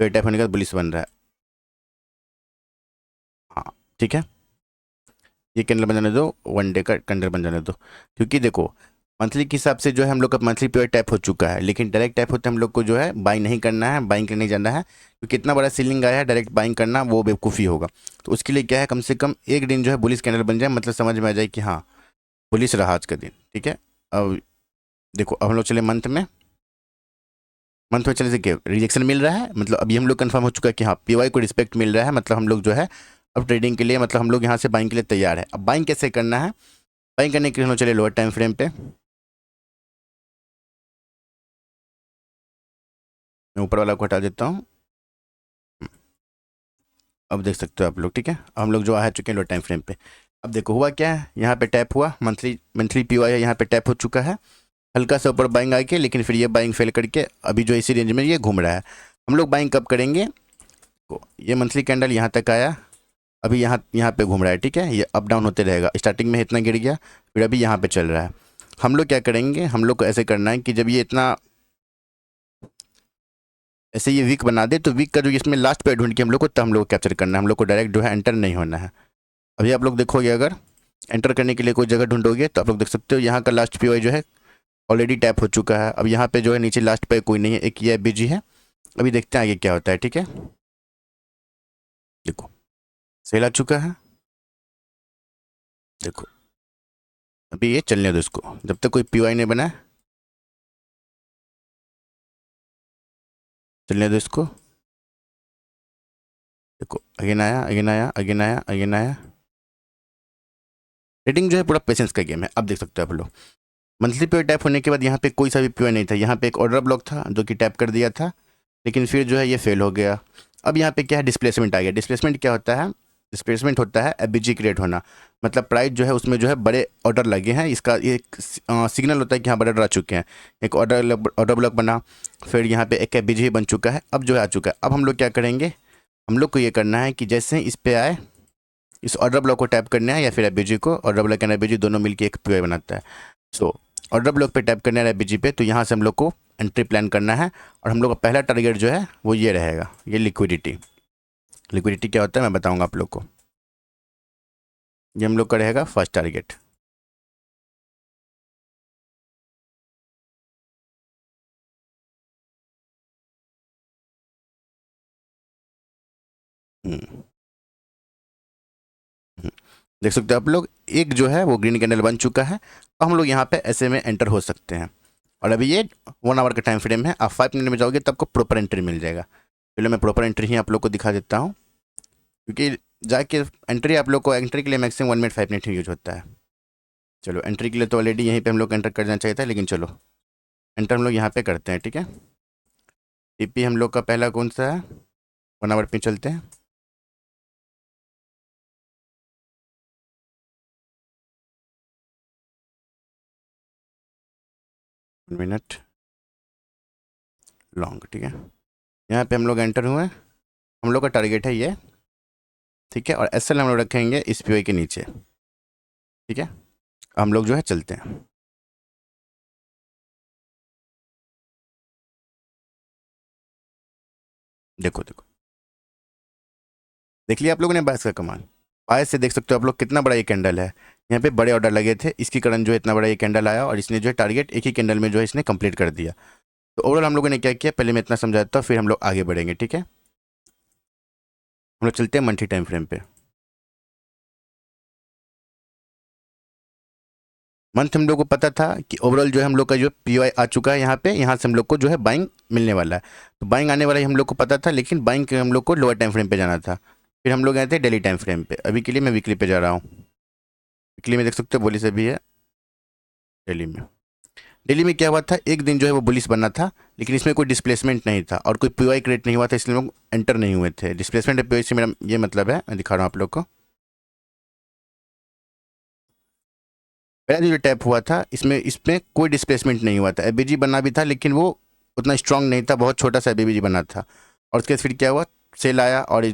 फिर टैप होने के बाद पुलिस बन रहा है। हाँ ठीक है, ये कैंडल बन जाने दो, 1 डे का कैंडल बन जाने दो। क्योंकि देखो मंथली के हिसाब से जो है हम लोग का मंथली पीरियड टैप हो चुका है, लेकिन डायरेक्ट टैप होते हम लोग को जो है बाइंग नहीं करना है, बाइंग करने जाना है। क्योंकि इतना बड़ा सीलिंग आया है, डायरेक्ट बाइंग करना वो बेवकूफ़ी होगा। तो उसके लिए क्या है, कम से कम एक दिन जो है बुलिश कैंडल बन जाए, मतलब समझ में आ जाए कि हाँ बुलिश रहा आज का दिन, ठीक है। अब देखो अब हम लोग चले मंथ में चले से क्या रिजेक्शन मिल रहा है, मतलब अभी हम लोग कंफर्म हो चुका है कि हाँ पीवाई को रिस्पेक्ट मिल रहा है, मतलब हम लोग जो है अब ट्रेडिंग के लिए, मतलब हम लोग यहाँ से बाइंग के लिए तैयार है। अब बाइंग कैसे करना है, बाइंग करने के लिए हम लोग चले लोअर टाइम फ्रेम पे। मैं ऊपर वाला को हटा देता हूँ। अब देख सकते हो आप लोग, ठीक है, हम लोग जो आ चुके हैं लोअर टाइम फ्रेम पे। अब देखो हुआ क्या है, यहाँ पे टैप हुआ, मंथली पीवाई यहाँ पे टैप हो चुका है, हल्का सा ऊपर बाइंग आके, लेकिन फिर ये बाइंग फेल करके अभी जो इसी रेंज में ये घूम रहा है। हम लोग बाइंग कब करेंगे, ये मंथली कैंडल यहाँ तक आया, अभी यहाँ पे घूम रहा है, ठीक है, ये अप डाउन होते रहेगा। स्टार्टिंग में इतना गिर गया, फिर अभी यहाँ पे चल रहा है। हम लोग क्या करेंगे, हम लोग को ऐसे करना है कि जब ये इतना ऐसे ये वीक बना दे, तो वीक का जो इसमें लास्ट पे ढूंढ के हम लोग को तब हम लोग को कैप्चर करना है। हम लोग को डायरेक्ट जो है एंटर नहीं होना है। अभी आप लोग देखोगे, अगर एंटर करने के लिए कोई जगह ढूंढोगे तो आप लोग देख सकते हो यहाँ का लास्ट पीवाई जो है ऑलरेडी टैप हो चुका है। अब यहाँ पे जो है नीचे लास्ट पे कोई नहीं है, एक ये बीजी है। अभी देखते हैं आगे क्या होता है, ठीक है। देखो सेल आ चुका है, देखो अभी ये चलने दो इसको, जब तक कोई पीवाई नहीं बना है चलने दो इसको। देखो अगेन आया, अगेन आया, अगेन आया, अगेन आया। रेटिंग जो है पूरा पेशेंस का गेम है। अब देख सकते हो आप लोग मंथली पे टैप होने के बाद यहाँ पे कोई सा भी पीवाई नहीं था, यहाँ पे एक ऑर्डर ब्लॉक था जो कि टैप कर दिया था, लेकिन फिर जो है ये फेल हो गया। अब यहाँ पे क्या है, डिस्प्लेसमेंट आ गया। डिस्प्लेसमेंट क्या होता है, डिस्प्लेसमेंट होता है एफबीजी क्रिएट होना, मतलब प्राइस जो है उसमें जो है बड़े ऑर्डर लगे हैं, इसका एक सिग्नल होता है कि हाँ बड़े ऑर्डर आ चुके हैं। एक ऑर्डर ब्लॉक बना, फिर यहाँ पे एक एफबीजी बन चुका है, अब जो है आ चुका है। अब हम लोग क्या करेंगे, हम लोग को ये करना है कि जैसे इस पे आए इस ऑर्डर ब्लॉक को टैप करना है या फिर एफबीजी को, ऑर्डर ब्लॉक एंड एफबीजी दोनों मिलकर एक पीवाई बनाता है। सो ऑर्डर ब्लॉक पे टैप करना है एफबीजी पे, तो यहाँ से हम लोग को एंट्री प्लान करना है और हम लोग का पहला टारगेट जो है वो ये रहेगा, ये लिक्विडिटी। लिक्विडिटी क्या होता है मैं बताऊँगा आप लोग को। ये हम लोग का रहेगा फर्स्ट टारगेट। हम्म, हम्म। देख सकते हो आप लोग, एक जो है वो ग्रीन कैंडल बन चुका है। अब हम लोग यहाँ पे ऐसे में एंटर हो सकते हैं और अभी ये 1 आवर का टाइम फ्रेम है। आप 5 मिनट में जाओगे तब आपको प्रॉपर एंट्री मिल जाएगा। पहले मैं प्रॉपर एंट्री ही आप लोग को दिखा देता हूँ, क्योंकि जाके एंट्री आप लोग को एंट्री के लिए मैक्सिमम 1 मिनट 5 मिनट ही यूज होता है। चलो एंट्री के लिए तो ऑलरेडी यहीं पे हम लोग एंटर कर जाना चाहिए था, लेकिन चलो एंटर हम लोग यहाँ पे करते हैं, ठीक है। टीपी हम लोग का पहला कौन सा है, 1 आवर पे चलते हैं। मिनट लॉन्ग, ठीक है। यहाँ पे हम लोग एंटर हुए, हम लोग का टारगेट है ये, ठीक है। और एसएल हम लोग रखेंगे इस पीओई के नीचे, ठीक है। हम लोग जो है चलते हैं। देखो देखो, देख लिया आप लोगों ने बायस का कमाल। बायस से देख सकते हो आप लोग कितना बड़ा ये कैंडल है। यहाँ पे बड़े ऑर्डर लगे थे, इसके कारण जो है इतना बड़ा ये कैंडल आया और इसने जो है टारगेट एक ही कैंडल में जो है इसने कंप्लीट कर दिया। तो ओवरऑल हम लोगों ने क्या किया, पहले मैं इतना समझाता हूँ फिर हम लोग आगे बढ़ेंगे, ठीक है। हम लोग चलते हैं मंथली टाइम फ्रेम पे। मंथ हम लोग को पता था कि ओवरऑल जो है हम लोग का जो पीओआई आ चुका है यहाँ पे, यहाँ से हम लोग को जो है बाइंग मिलने वाला है। तो बाइंग आने वाला ही हम लोग को पता था, लेकिन बाइंग के हम लोग को लोअर टाइम फ्रेम पे जाना था। फिर हम लोग गए थे डेली टाइम फ्रेम पे। अभी के लिए मैं वीकली पे जा रहा हूँ। वीकली में देख सकते हो बुलिस अभी है डेली में। डेली में क्या हुआ था, एक दिन जो है वो बुलिस बनना था, लेकिन इसमें कोई डिस्प्लेसमेंट नहीं था और कोई पीओआई क्रिएट नहीं हुआ था, इसलिए लोग एंटर नहीं हुए थे। डिस्प्लेसमेंट पीओआई से मेरा ये मतलब है, मैं दिखा रहा हूँ आप लोग को। पहला जो टैप हुआ था इसमें इसमें कोई डिस्प्लेसमेंट नहीं हुआ था। एबीजी बना भी था लेकिन वो उतना स्ट्रांग नहीं था, बहुत छोटा सा एबीजी बना था। और उसके बाद फिर क्या हुआ, सेल आया और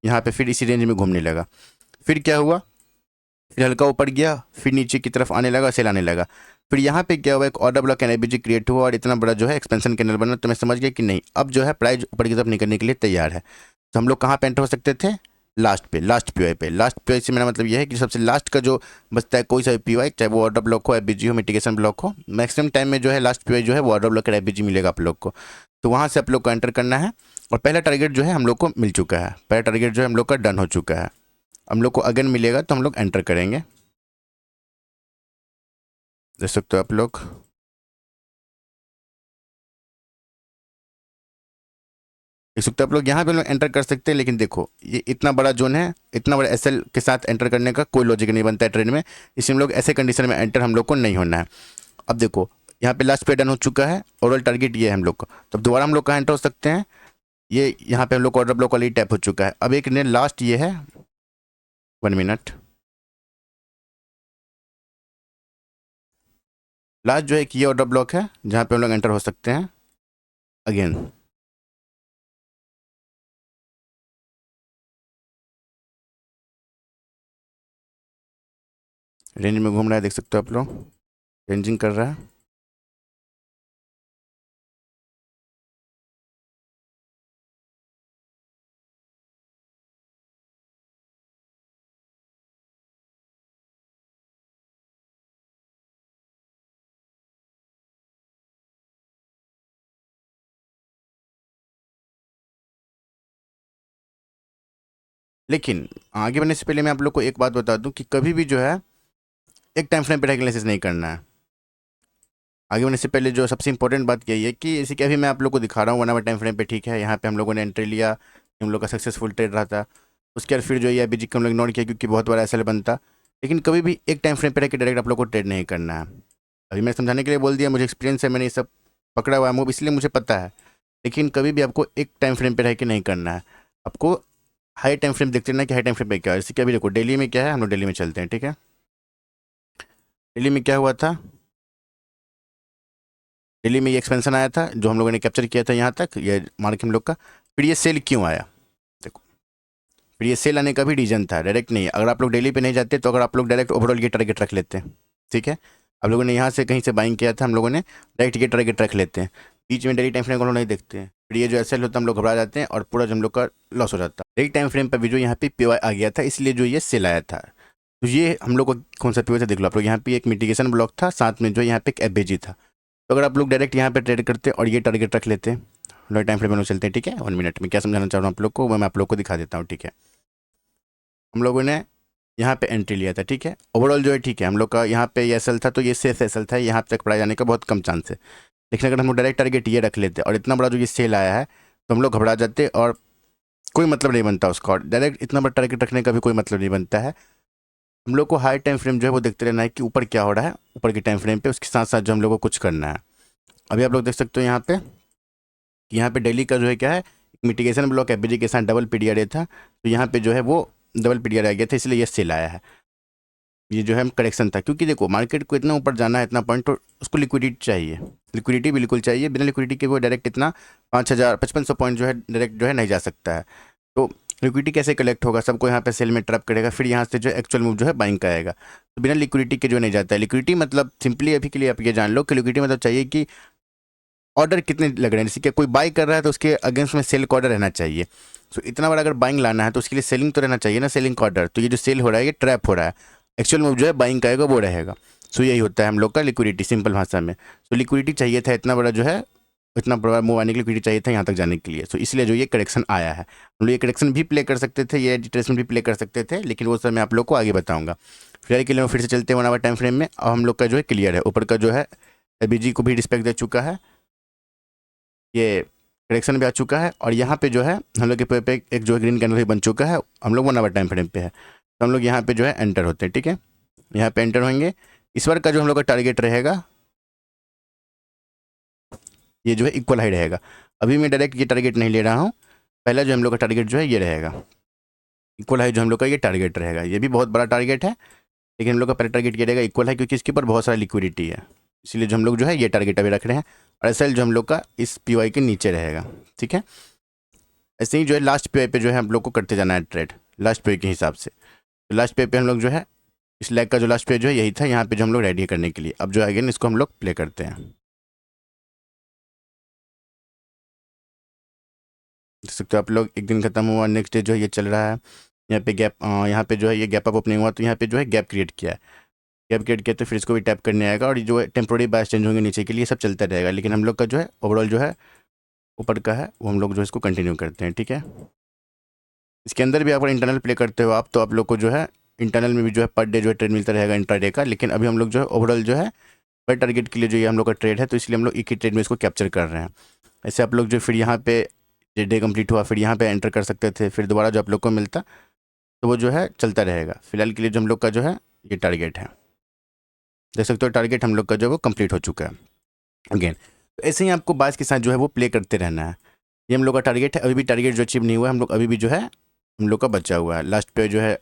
यहाँ पे फिर इसी रेंज में घूमने लगा। फिर क्या हुआ, फिर हल्का ऊपर गया, फिर नीचे की तरफ आने लगा, सेल आने लगा। फिर यहाँ पे क्या हुआ, एक order block n ABG create हुआ और इतना बड़ा जो है एक्सपेंशन कैंडल बना। तो मैं समझ गया कि नहीं, अब जो है प्राइस ऊपर की तरफ निकलने के लिए तैयार है। तो हम लोग कहाँ पे एंटर हो सकते थे, लास्ट पे, लास्ट पीवाई पे। लास्ट पीवाई से मेरा मतलब यह है कि सबसे लास्ट का जो बचता है कोई सा भी पीवाई, चाहे वो ऑर्डर ब्लॉक हो, एफबीजी हो, मिटिगेशन ब्लॉक हो, मैक्सिमम टाइम में जो है लास्ट पीवाई जो है वो ऑर्डर ब्लॉक का एफबीजी मिलेगा आप लोग को। तो वहाँ से आप लोग को एंटर करना है और पहला टारगेट जो है हम लोग को मिल चुका है। पहला टारगेट जो है हम लोग का डन हो चुका है। हम लोग को अगेन मिलेगा तो हम लोग एंटर करेंगे। देख सकते हो आप लोग, देख सकते हो आप लोग, यहाँ पे लोग एंटर कर सकते हैं। लेकिन देखो ये इतना बड़ा जोन है, इतना बड़ा एसएल के साथ एंटर करने का कोई लॉजिक नहीं बनता है ट्रेड में। इसलिए हम लोग ऐसे कंडीशन में एंटर हम लोग को नहीं होना है। अब देखो यहाँ पे लास्ट पे डन हो चुका है, ओवरऑल टारगेट ये है हम लोग का। तो अब दोबारा हम लोग कहाँ एंटर हो सकते हैं, ये यहाँ पे हम लोग को ऑर्डर ब्लॉक ऑलरेडी टैप हो चुका है। अब एक ने लास्ट ये है 1 मिनट, लास्ट जो है कि ये ऑर्डर ब्लॉक है जहाँ पे हम लोग एंटर हो सकते हैं अगेन। रेंज में घूम रहा है, देख सकते हो आप लोग, रेंजिंग कर रहा है। लेकिन आगे बढ़ने से पहले मैं आप लोग को एक बात बता दूं कि कभी भी जो है एक टाइम फ्रेम पे एनालिसिस नहीं करना है। आगे बढ़ने से पहले जो सबसे इंपॉर्टेंट बात यही है कि जैसे कि अभी मैं आप लोग को दिखा रहा हूँ 1 आवर टाइम फ्रेम पे, ठीक है। यहाँ पे हम लोगों ने एंट्री लिया, हम लोग का सक्सेसफुल ट्रेड रहा था। उसके बाद फिर जो ये बीजी को हम लोग इग्नोर किया क्योंकि बहुत बड़ा एसएल बनता। लेकिन कभी भी एक टाइम फ्रेम पे रह के डायरेक्ट आप लोग को ट्रेड नहीं करना है। अभी मैं समझाने के लिए बोल दिया, मुझे एक्सपीरियंस है, मैंने ये सब पकड़ा हुआ है मूव, इसलिए मुझे पता है। लेकिन कभी भी आपको एक टाइम फ्रेम पे रह के नहीं करना है। आपको हाई टाइम फ्रेम देखते रहना है कि हाई टाइम फ्रेम पे क्या है। जैसे कि अभी देखो डेली में क्या है, हम लोग डेली में चलते हैं, ठीक है। डेली में क्या हुआ था, दिल्ली में ये एक्सपेंशन आया था जो हम लोगों ने कैप्चर किया था यहाँ तक, ये मार्क हम लोग का। फिर ये सेल क्यों आया, देखो फिर ये सेल आने का भी रीजन था, डायरेक्ट नहीं। अगर आप लोग डेली पे नहीं जाते तो अगर आप लोग डायरेक्ट ओवरऑल ये टारगेट रख लेते हैं, ठीक है। आप लोगों ने यहाँ से कहीं से बाइंग किया था, हम लोगों ने डायरेक्ट ये टारगेट रख लेते हैं, बीच में डेली टाइम फ्रेम को नहीं देखते हैं। फिर ये जो एसएल होता है हम लोग घबरा जाते हैं और पूरा जो हम लोग का लॉस हो जाता है। डेली टाइम फ्रेम पर भी जो यहाँ पे पीवाई आ गया था, इसलिए जो ये सेल आया था। तो ये हम लोग को कौन सा पीवाई था देख लो आप लोग, यहाँ पे एक मिटिगेशन ब्लॉक था, साथ में जो यहाँ पे एक एफबीजी था। तो अगर आप लोग डायरेक्ट यहाँ पे ट्रेड करते और ये टारगेट रख लेते, लॉन्ग टाइम फ्रेम में लोग चलते हैं, ठीक है। 1 मिनट में क्या समझाना चाह रहा हूँ आप लोग को, मैं आप लोग को दिखा देता हूँ, ठीक है। हम लोगों ने यहाँ पे एंट्री लिया था, ठीक है। ओवरऑल जो है ठीक है, हम लोग का यहाँ पे ये एसएल था, तो ये सेफ एसएल था, यहाँ तक पढ़ाई जाने का बहुत कम चांस है। लेकिन अगर हम लोग डायरेक्ट टारगेट ये रख लेते और इतना बड़ा जो ये सेल आया है, तो हम लोग घबरा जाते और कोई मतलब नहीं बनता उसका। और डायरेक्ट इतना बड़ा टारगेट रखने का भी कोई मतलब नहीं बनता है। हम लोग को हाई टाइम फ्रेम जो है वो देखते रहना है कि ऊपर क्या हो रहा है, ऊपर के टाइम फ्रेम पे, उसके साथ साथ जो हम लोग को कुछ करना है। अभी आप लोग देख सकते हो यहाँ पे डेली का जो है क्या है, मिटिगेशन ब्लॉक एफबीजी के साथ डबल पीडीआर था, तो यहाँ पे जो है वो डबल पीडीआर आ गया था, इसलिए ये सेल आया है। ये जो है करेक्शन था, क्योंकि देखो मार्केट को इतना ऊपर जाना है, इतना पॉइंट, तो उसको लिक्विडिटी चाहिए, लिक्विडिटी बिल्कुल चाहिए। बिना लिक्विडिटी के वो डायरेक्ट इतना 5,000-5,500 पॉइंट जो है डायरेक्ट जो है नहीं जा सकता है। तो लिक्विडिटी कैसे कलेक्ट होगा, सबको यहाँ पे सेल में ट्रैप करेगा, फिर यहाँ से जो एक्चुअल मूव जो है बाइंग का आएगा। तो बिना लिक्विडिटी के जो नहीं जाता है। लिक्विडिटी मतलब सिंपली अभी के लिए आप ये जान लो कि लिक्विडिटी मतलब चाहिए कि ऑर्डर कितने लग रहे हैं, जैसे कि कोई बाई कर रहा है तो उसके अगेंस्ट में सेल का ऑर्डर रहना चाहिए। सो इतना बड़ा अगर बाइंग लाना है तो उसके लिए सेलिंग तो रहना चाहिए ना, सेलिंग का ऑर्डर। तो ये जो सेल हो रहा है ये ट्रैप हो रहा है, एक्चुअल मूव जो है बाइंग का आएगा वो रहेगा। सो यही होता है हम लोग का लिक्विडिटी, सिंपल भाषा में। सो लिक्विडिटी चाहिए था, इतना बड़ा जो है, इतना बड़ा मूव आने के लिए लिक्विडिटी चाहिए था यहाँ तक जाने के लिए। सो इसलिए जो ये करेक्शन आया है, हम लोग ये करेक्शन भी प्ले कर सकते थे, ये रिट्रेसमेंट भी प्ले कर सकते थे, लेकिन वो सर मैं आप लोग को आगे बताऊंगा। फिलहाल के लिए फिर से चलते हैं 1 आवर टाइम फ्रेम में। अब हम लोग का जो है क्लियर है, ऊपर का जो है एबीजी को भी रिस्पेक्ट दे चुका है, ये करेक्शन भी आ चुका है, और यहाँ पे जो है हम लोग के पे एक जो है ग्रीन कैंडल भी बन चुका है। हम लोग 1 आवर टाइम फ्रेम पे है, तो हम लोग यहाँ पे जो है एंटर होते हैं, ठीक है। यहाँ पे एंटर होंगे। इस बार का जो हम लोग का टारगेट रहेगा ये जो है इक्वल हाई रहेगा। अभी मैं डायरेक्ट ये टारगेट नहीं ले रहा हूँ, पहला जो हम लोग का टारगेट जो है ये रहेगा इक्वल हाई, जो हम लोग का ये टारगेट रहेगा। ये भी बहुत बड़ा टारगेट है, लेकिन हम लोग का पहला टारगेट ये रहेगा इक्वल हाई, क्योंकि इसके ऊपर बहुत सारा लिक्विडिटी है, इसलिए जो हम लोग जो है ये टारगेट अभी रख रहे हैं। और एसएल जो हम लोग का इस पीवाई के नीचे रहेगा, ठीक है। ऐसे ही जो है लास्ट पे जो है हम लोग को करते जाना है ट्रेड, लास्ट पे के हिसाब से। तो लास्ट पे हम लोग जो है इस लेग का जो लास्ट पे जो है यही था, यहाँ पे जो हम लोग रेडी करने के लिए। अब जो अगेन इसको हम लोग प्ले करते हैं, देख सकते हो आप लोग। एक दिन खत्म हुआ, नेक्स्ट डे जो है ये चल रहा है। यहाँ पे गैप, यहाँ पे जो है ये गैप अप ओपनिंग हुआ, तो यहाँ पे जो है गैप क्रिएट किया है। गैप क्रिएट किया तो फिर इसको भी टैप करने आएगा, और ये जो है टेम्प्रोरी बायस चेंज होंगे नीचे के लिए, सब चलता रहेगा। लेकिन हम लोग का जो है ओवरऑल जो है ऊपर का है, वो हम लोग जो है इसको कंटिन्यू करते हैं, ठीक है। इसके अंदर भी अगर इंटरनल प्ले करते हो आप, तो आप लोग को जो है इंटरनल में भी जो है पर डे जो है ट्रेड मिलता रहेगा इंट्राडे का। लेकिन अभी हम लोग जो है ओवरऑल जो है पर टारगेट के लिए जो ये हम लोग का ट्रेड है, तो इसलिए हम लोग एक ही ट्रेड में इसको कैप्चर कर रहे हैं। ऐसे आप लोग जो फिर यहाँ पे डे कंप्लीट हुआ, फिर यहाँ पे एंटर कर सकते थे, फिर दोबारा जो आप लोग को मिलता, तो वो जो है चलता रहेगा। फिलहाल के लिए जो हम लोग का जो है ये टारगेट है, देख सकते हो टारगेट हम लोग का जो है वो कंप्लीट हो चुका है अगेन। तो ऐसे ही आपको बाइस के साथ जो है वो प्ले करते रहना है। ये हम लोग का टारगेट है, अभी भी टारगेट जो अचीव नहीं हुआ है, हम लोग अभी भी जो है हम लोग का बचा हुआ है। लास्ट पे जो है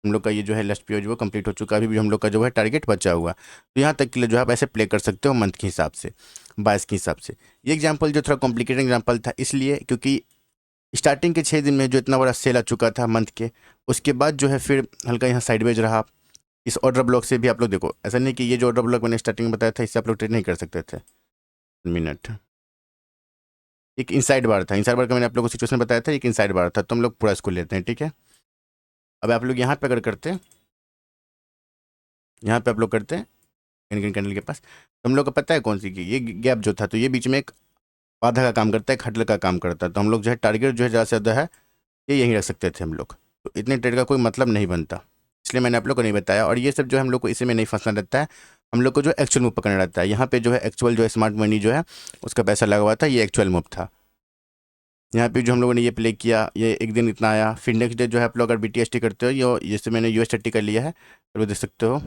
हम लोग का ये जो है लास्ट पे जो है कंप्लीट हो चुका है, अभी भी हम लोग का जो है टारगेट बचा हुआ। तो यहाँ तक के लिए जो है आप ऐसे प्ले कर सकते हो मंथ के हिसाब से, बाइस के हिसाब से। ये एग्जाम्पल जो थोड़ा कॉम्प्लिकेटेड एग्जाम्पल था, इसलिए क्योंकि स्टार्टिंग के 6 दिन में जो इतना बड़ा सेल आ चुका था मंथ के, उसके बाद जो है फिर हल्का यहाँ साइडवेज रहा। इस ऑर्डर ब्लॉक से भी आप लोग देखो, ऐसा नहीं कि ये जो ऑर्डर ब्लॉक मैंने स्टार्टिंग में बताया था इससे आप लोग ट्रेड नहीं कर सकते थे। मिनट, एक इनसाइड बार था, इनसाइड बार का मैंने आप लोगों को सिचुएशन बताया था, एक इनसाइड बार था, तो हम लोग पूरा इसको लेते हैं, ठीक है। अब आप लोग यहाँ पे अगर करते हैं, यहाँ पे आप लोग करते हैं ग्रीन कैंडल के पास, तो हम लोग को पता है कौन सी की ये गैप जो था, तो ये बीच में एक बाधा का काम करता है, खटल का काम करता है। तो हम लोग जो है टारगेट जो है ज़्यादा से ज़्यादा है ये यहीं रख सकते थे हम लोग, तो इतने ट्रेड का कोई मतलब नहीं बनता, इसलिए मैंने आप लोग को नहीं बताया। और ये सब जो है हम लोग को इसी में नहीं फंसना रहता है, हम लोग को जो एक्चुअल मूव पकड़ना रहता है। यहाँ पे जो है एक्चुअल जो है स्मार्ट मनी जो है उसका पैसा लगा हुआ था, ये एक्चुअल मूव था। यहाँ पे जो हम लोगों ने ये प्ले किया, ये एक दिन इतना आया, फिर नेक्स्ट डे जो है आप लोग अगर BTST करते हो, ये जैसे मैंने USDT कर लिया है, तो वो देख सकते हो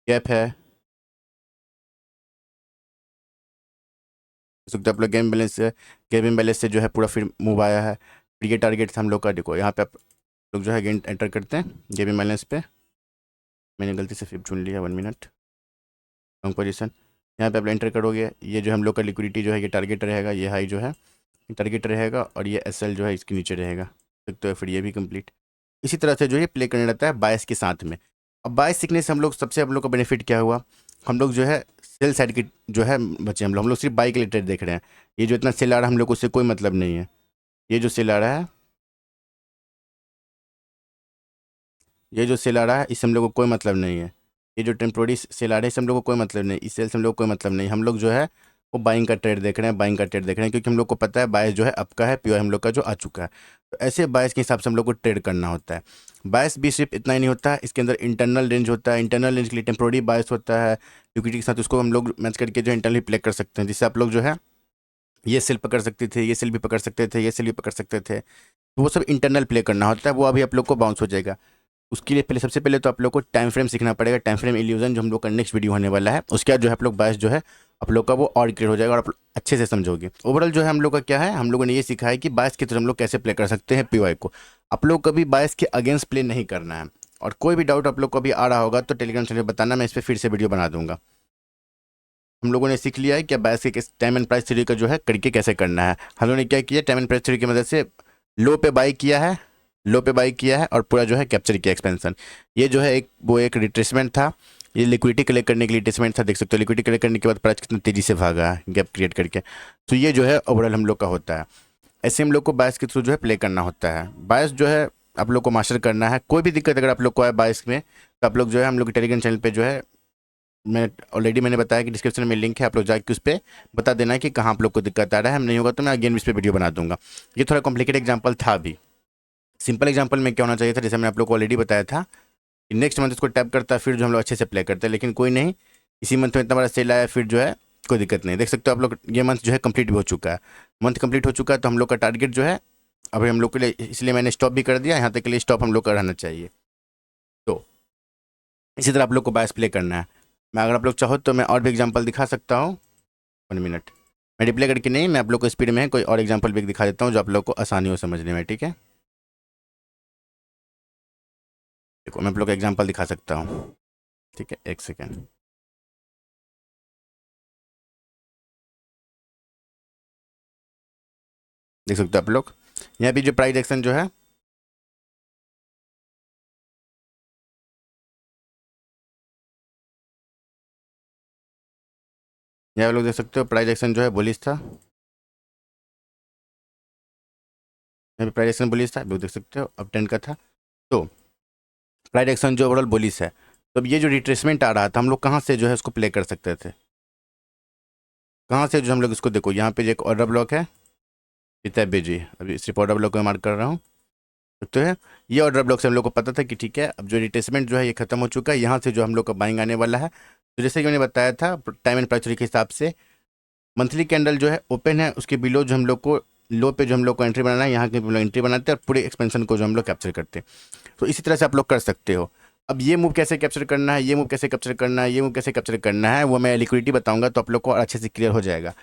गैप है, देख सकते हो आप लोग गेम बैलेंस से, गेम बैलेंस से जो है पूरा फिर मूव आया है। फिर ये टारगेट था हम लोग का, देखो यहाँ पे आप लोग जो है गेम एंटर करते हैं गेम बैलेंस पे। मैंने गलती से फिर चुन लिया, 1 मिनट, लॉन्ग पोजीशन। यहाँ पे आप एंटर करोगे, ये जो हम लोग का लिक्विडिटी जो है ये टारगेट रहेगा, ये हाई जो है टारगेट रहेगा, और ये SL जो है इसके नीचे रहेगा। सकते हो, फिर ये भी कंप्लीट। इसी तरह से जो है प्ले करने रहता है बायस के साथ में। अब बायस सीखने से हम लोग का बेनिफिट क्या हुआ, हम लोग जो है सेल साइड की जो है बचे, हम लोग सिर्फ बाई के रिलेटेड देख रहे हैं। ये जो इतना सेल आ रहा है हम लोग को उससे कोई मतलब नहीं है। ये जो सेल आ रहा है, ये जो सेल आ रहा है इससे हम लोग को कोई मतलब नहीं है। ये जो टेम्प्रोरी सेल आ रहा है इससे हम लोग को कोई मतलब नहीं, इस सेल से हम लोग को कोई मतलब नहीं। हम लोग जो है वो बाइंग का ट्रेड देख रहे हैं, बाइंग का ट्रेड देख रहे हैं, क्योंकि हम लोग को पता है बायस जो है आपका है, पीओ हम लोग का जो आ चुका है। तो ऐसे बायस के हिसाब से हम लोग को ट्रेड करना होता है। बायस भी सिर्फ इतना ही नहीं होता है, इसके अंदर इंटरनल रेंज होता है। इंटरनल रेंज के लिए टेम्प्रोरी बायस होता है, लिक्विडिटी के साथ उसको हम लोग मैच करके जो इंटरनली प्ले कर सकते हैं, जिससे आप लोग जो है ये सेल पकड़ सकते थे, ये सेल भी पकड़ सकते थे, ये सेल भी पकड़ सकते थे। तो वो सब इंटरनल प्ले करना होता है, वो अभी आप लोग को बाउंस हो जाएगा। उसके लिए पहले सबसे पहले तो आप लोग को टाइम फ्रेम सीखना पड़ेगा, टाइम फ्रेम इल्यूजन, जो हम लोग का नेक्स्ट वीडियो होने वाला है। उसके बाद जो है आप लोग बायस जो है आप लोग का वो और क्लियर हो जाएगा और आप अच्छे से समझोगे। ओवरऑल जो है हम लोग का क्या है, हम लोगों ने ये सीखा है कि बायस की तरह हम लोग कैसे प्ले कर सकते हैं पीवाई को। आप लोग कभी बायस के अगेंस्ट प्ले नहीं करना है। और कोई भी डाउट आप लोग को अभी आ रहा होगा तो टेलीग्राम चैनल बताना, मैं इस पर फिर से वीडियो बना दूंगा। हम लोगों ने सीख लिया है कि बायस के टाइम एंड प्राइस थ्योरी का जो है करके कैसे करना है। हम लोगों ने क्या किया, टाइम एंड प्राइस थ्योरी की मदद से लो पे बाई किया है, लो पे बाई किया है और पूरा जो है कैप्चर किया एक्सपेंशन। ये जो है एक रिट्रेसमेंट था, ये लिक्विडिटी कलेक्ट करने के लिए रिट्रेसमेंट था। देख सकते हो लिक्विडिटी कलेक्ट करने के बाद प्राइस कितना तेजी से भागा है गैप क्रिएट करके। तो ये जो है ओवरऑल हम लोग का होता है। ऐसे हम लोग को बायस के थ्रू जो है प्ले करना होता है। बायस जो है आप लोग को मास्टर करना है। कोई भी दिक्कत अगर आप लोग को आए बायस में तो आप लोग जो है हम लोग के टेलीग्राम चैनल पे जो है मैंने बताया कि डिस्क्रिप्शन में लिंक है, आप लोग जाके उस पर बता देना कि कहाँ आप लोग को दिक्कत आ रहा है। हम नहीं होगा तो मैं अगेन इस पर वीडियो बना दूंगा। ये थोड़ा कॉम्प्लिकेटेड एग्जाम्पल था अभी। सिंपल एग्जाम्पल में क्या होना चाहिए था, जैसे मैंने आप लोग को ऑलरेडी बताया था कि नेक्स्ट मंथ इसको टैप करता है, फिर जो हम लोग अच्छे से प्ले करते हैं। लेकिन कोई नहीं, इसी मंथ में इतना बड़ा सेल आया, फिर जो है कोई दिक्कत नहीं। देख सकते हो आप लोग ये मंथ जो है कंप्लीट भी हो चुका है। मंथ कंप्लीट हो चुका है तो हम लोग का टारगेट जो है अभी हम लोग के लिए, इसलिए मैंने स्टॉप भी कर दिया। यहाँ तक के लिए स्टॉप हम लोग का रहना चाहिए। तो इसी तरह आप लोग को बायस प्ले करना है। मैं अगर आप लोग चाहो तो मैं और भी एग्जांपल दिखा सकता हूँ। 1 मिनट, मैं रिप्ले करके नहीं, मैं आप लोग को स्पीड में कोई और एग्जांपल भी दिखा देता हूँ जो आप लोग को आसानी हो समझने में। ठीक है, देखो मैं आप लोग को एग्जांपल दिखा सकता हूँ। ठीक है, एक सेकेंड। देख सकते हो आप लोग यहाँ भी जो प्राइस एक्शन जो है, यहाँ आप लोग देख सकते हो प्राइस एक्शन जो है बुलिश था। यहाँ पे प्राइस एक्शन बुलिश था, आप लोग देख सकते हो अप ट्रेंड का था। तो प्राइस एक्शन जो ओवरऑल बुलिश है, तो अब ये जो रिट्रेसमेंट आ रहा था हम लोग कहाँ से जो है उसको प्ले कर सकते थे, कहाँ से जो हम लोग इसको, देखो यहाँ पे जो एक ऑर्डर ब्लॉक है, पिता बेजी, अभी सिर्फ ऑर्डर ब्लॉक को मैं मार्क कर रहा हूँ। तो है ये ऑर्डर ब्लॉक से हम लोग को पता था कि ठीक है अब जो रिट्रेसमेंट जो है ये खत्म हो चुका है, यहाँ से जो हम लोग का बाइंग आने वाला है। तो जैसे कि मैंने बताया था टाइम एंड प्राइस के हिसाब से मंथली कैंडल जो है ओपन है, उसके बिलो जो हम लोग को लो पे जो हम लोग को एंट्री बनाना है, यहाँ के हम लोग एंट्री बनाते हैं और पूरे एक्सपेंशन को जो हम लोग कैप्चर करते हैं। तो इसी तरह से आप लोग कर सकते हो। अब ये मूव कैसे कैप्चर करना है, ये मूव कैसे कैप्चर करना है, ये मूव कैसे कैप्चर करना है, वो मैं लिक्विडिटी बताऊंगा तो आप लोग को और अच्छे से क्लियर हो जाएगा।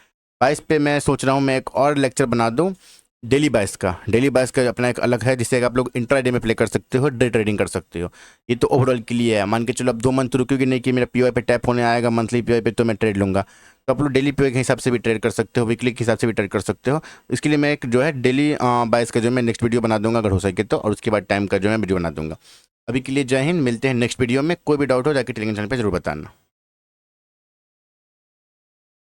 बाइस पे मैं सोच रहा हूँ मैं एक और लेक्चर बना दूँ डेली बाइस का। डेली बाइस का अपना एक अलग है जिससे आप लोग इंट्राडे में प्ले कर सकते हो, डे ट्रेडिंग कर सकते हो। ये तो ओवरऑल के लिए है। मान के चलो अब 2 मंथ रुकोगे नहीं कि मेरा पीओआई पे टैप होने आएगा मंथली पीओआई पे तो मैं ट्रेड लूँगा, तो आप लोग डेली पीओआई के हिसाब से भी ट्रेड कर सकते हो, वीकली के हिसाब से भी ट्रेड कर सकते हो। इसके लिए मैं एक जो है डेली बाइस का जो मैं नेक्स्ट वीडियो बना दूंगा अगर हो सके तो, और उसके बाद टाइम का जो मैं वीडियो बना दूंगा। अभी के लिए जय हिंद, मिलते हैं नेक्स्ट वीडियो में। कोई भी डाउट हो जाके टेलीग्राम चैनल पर जरूर बताना।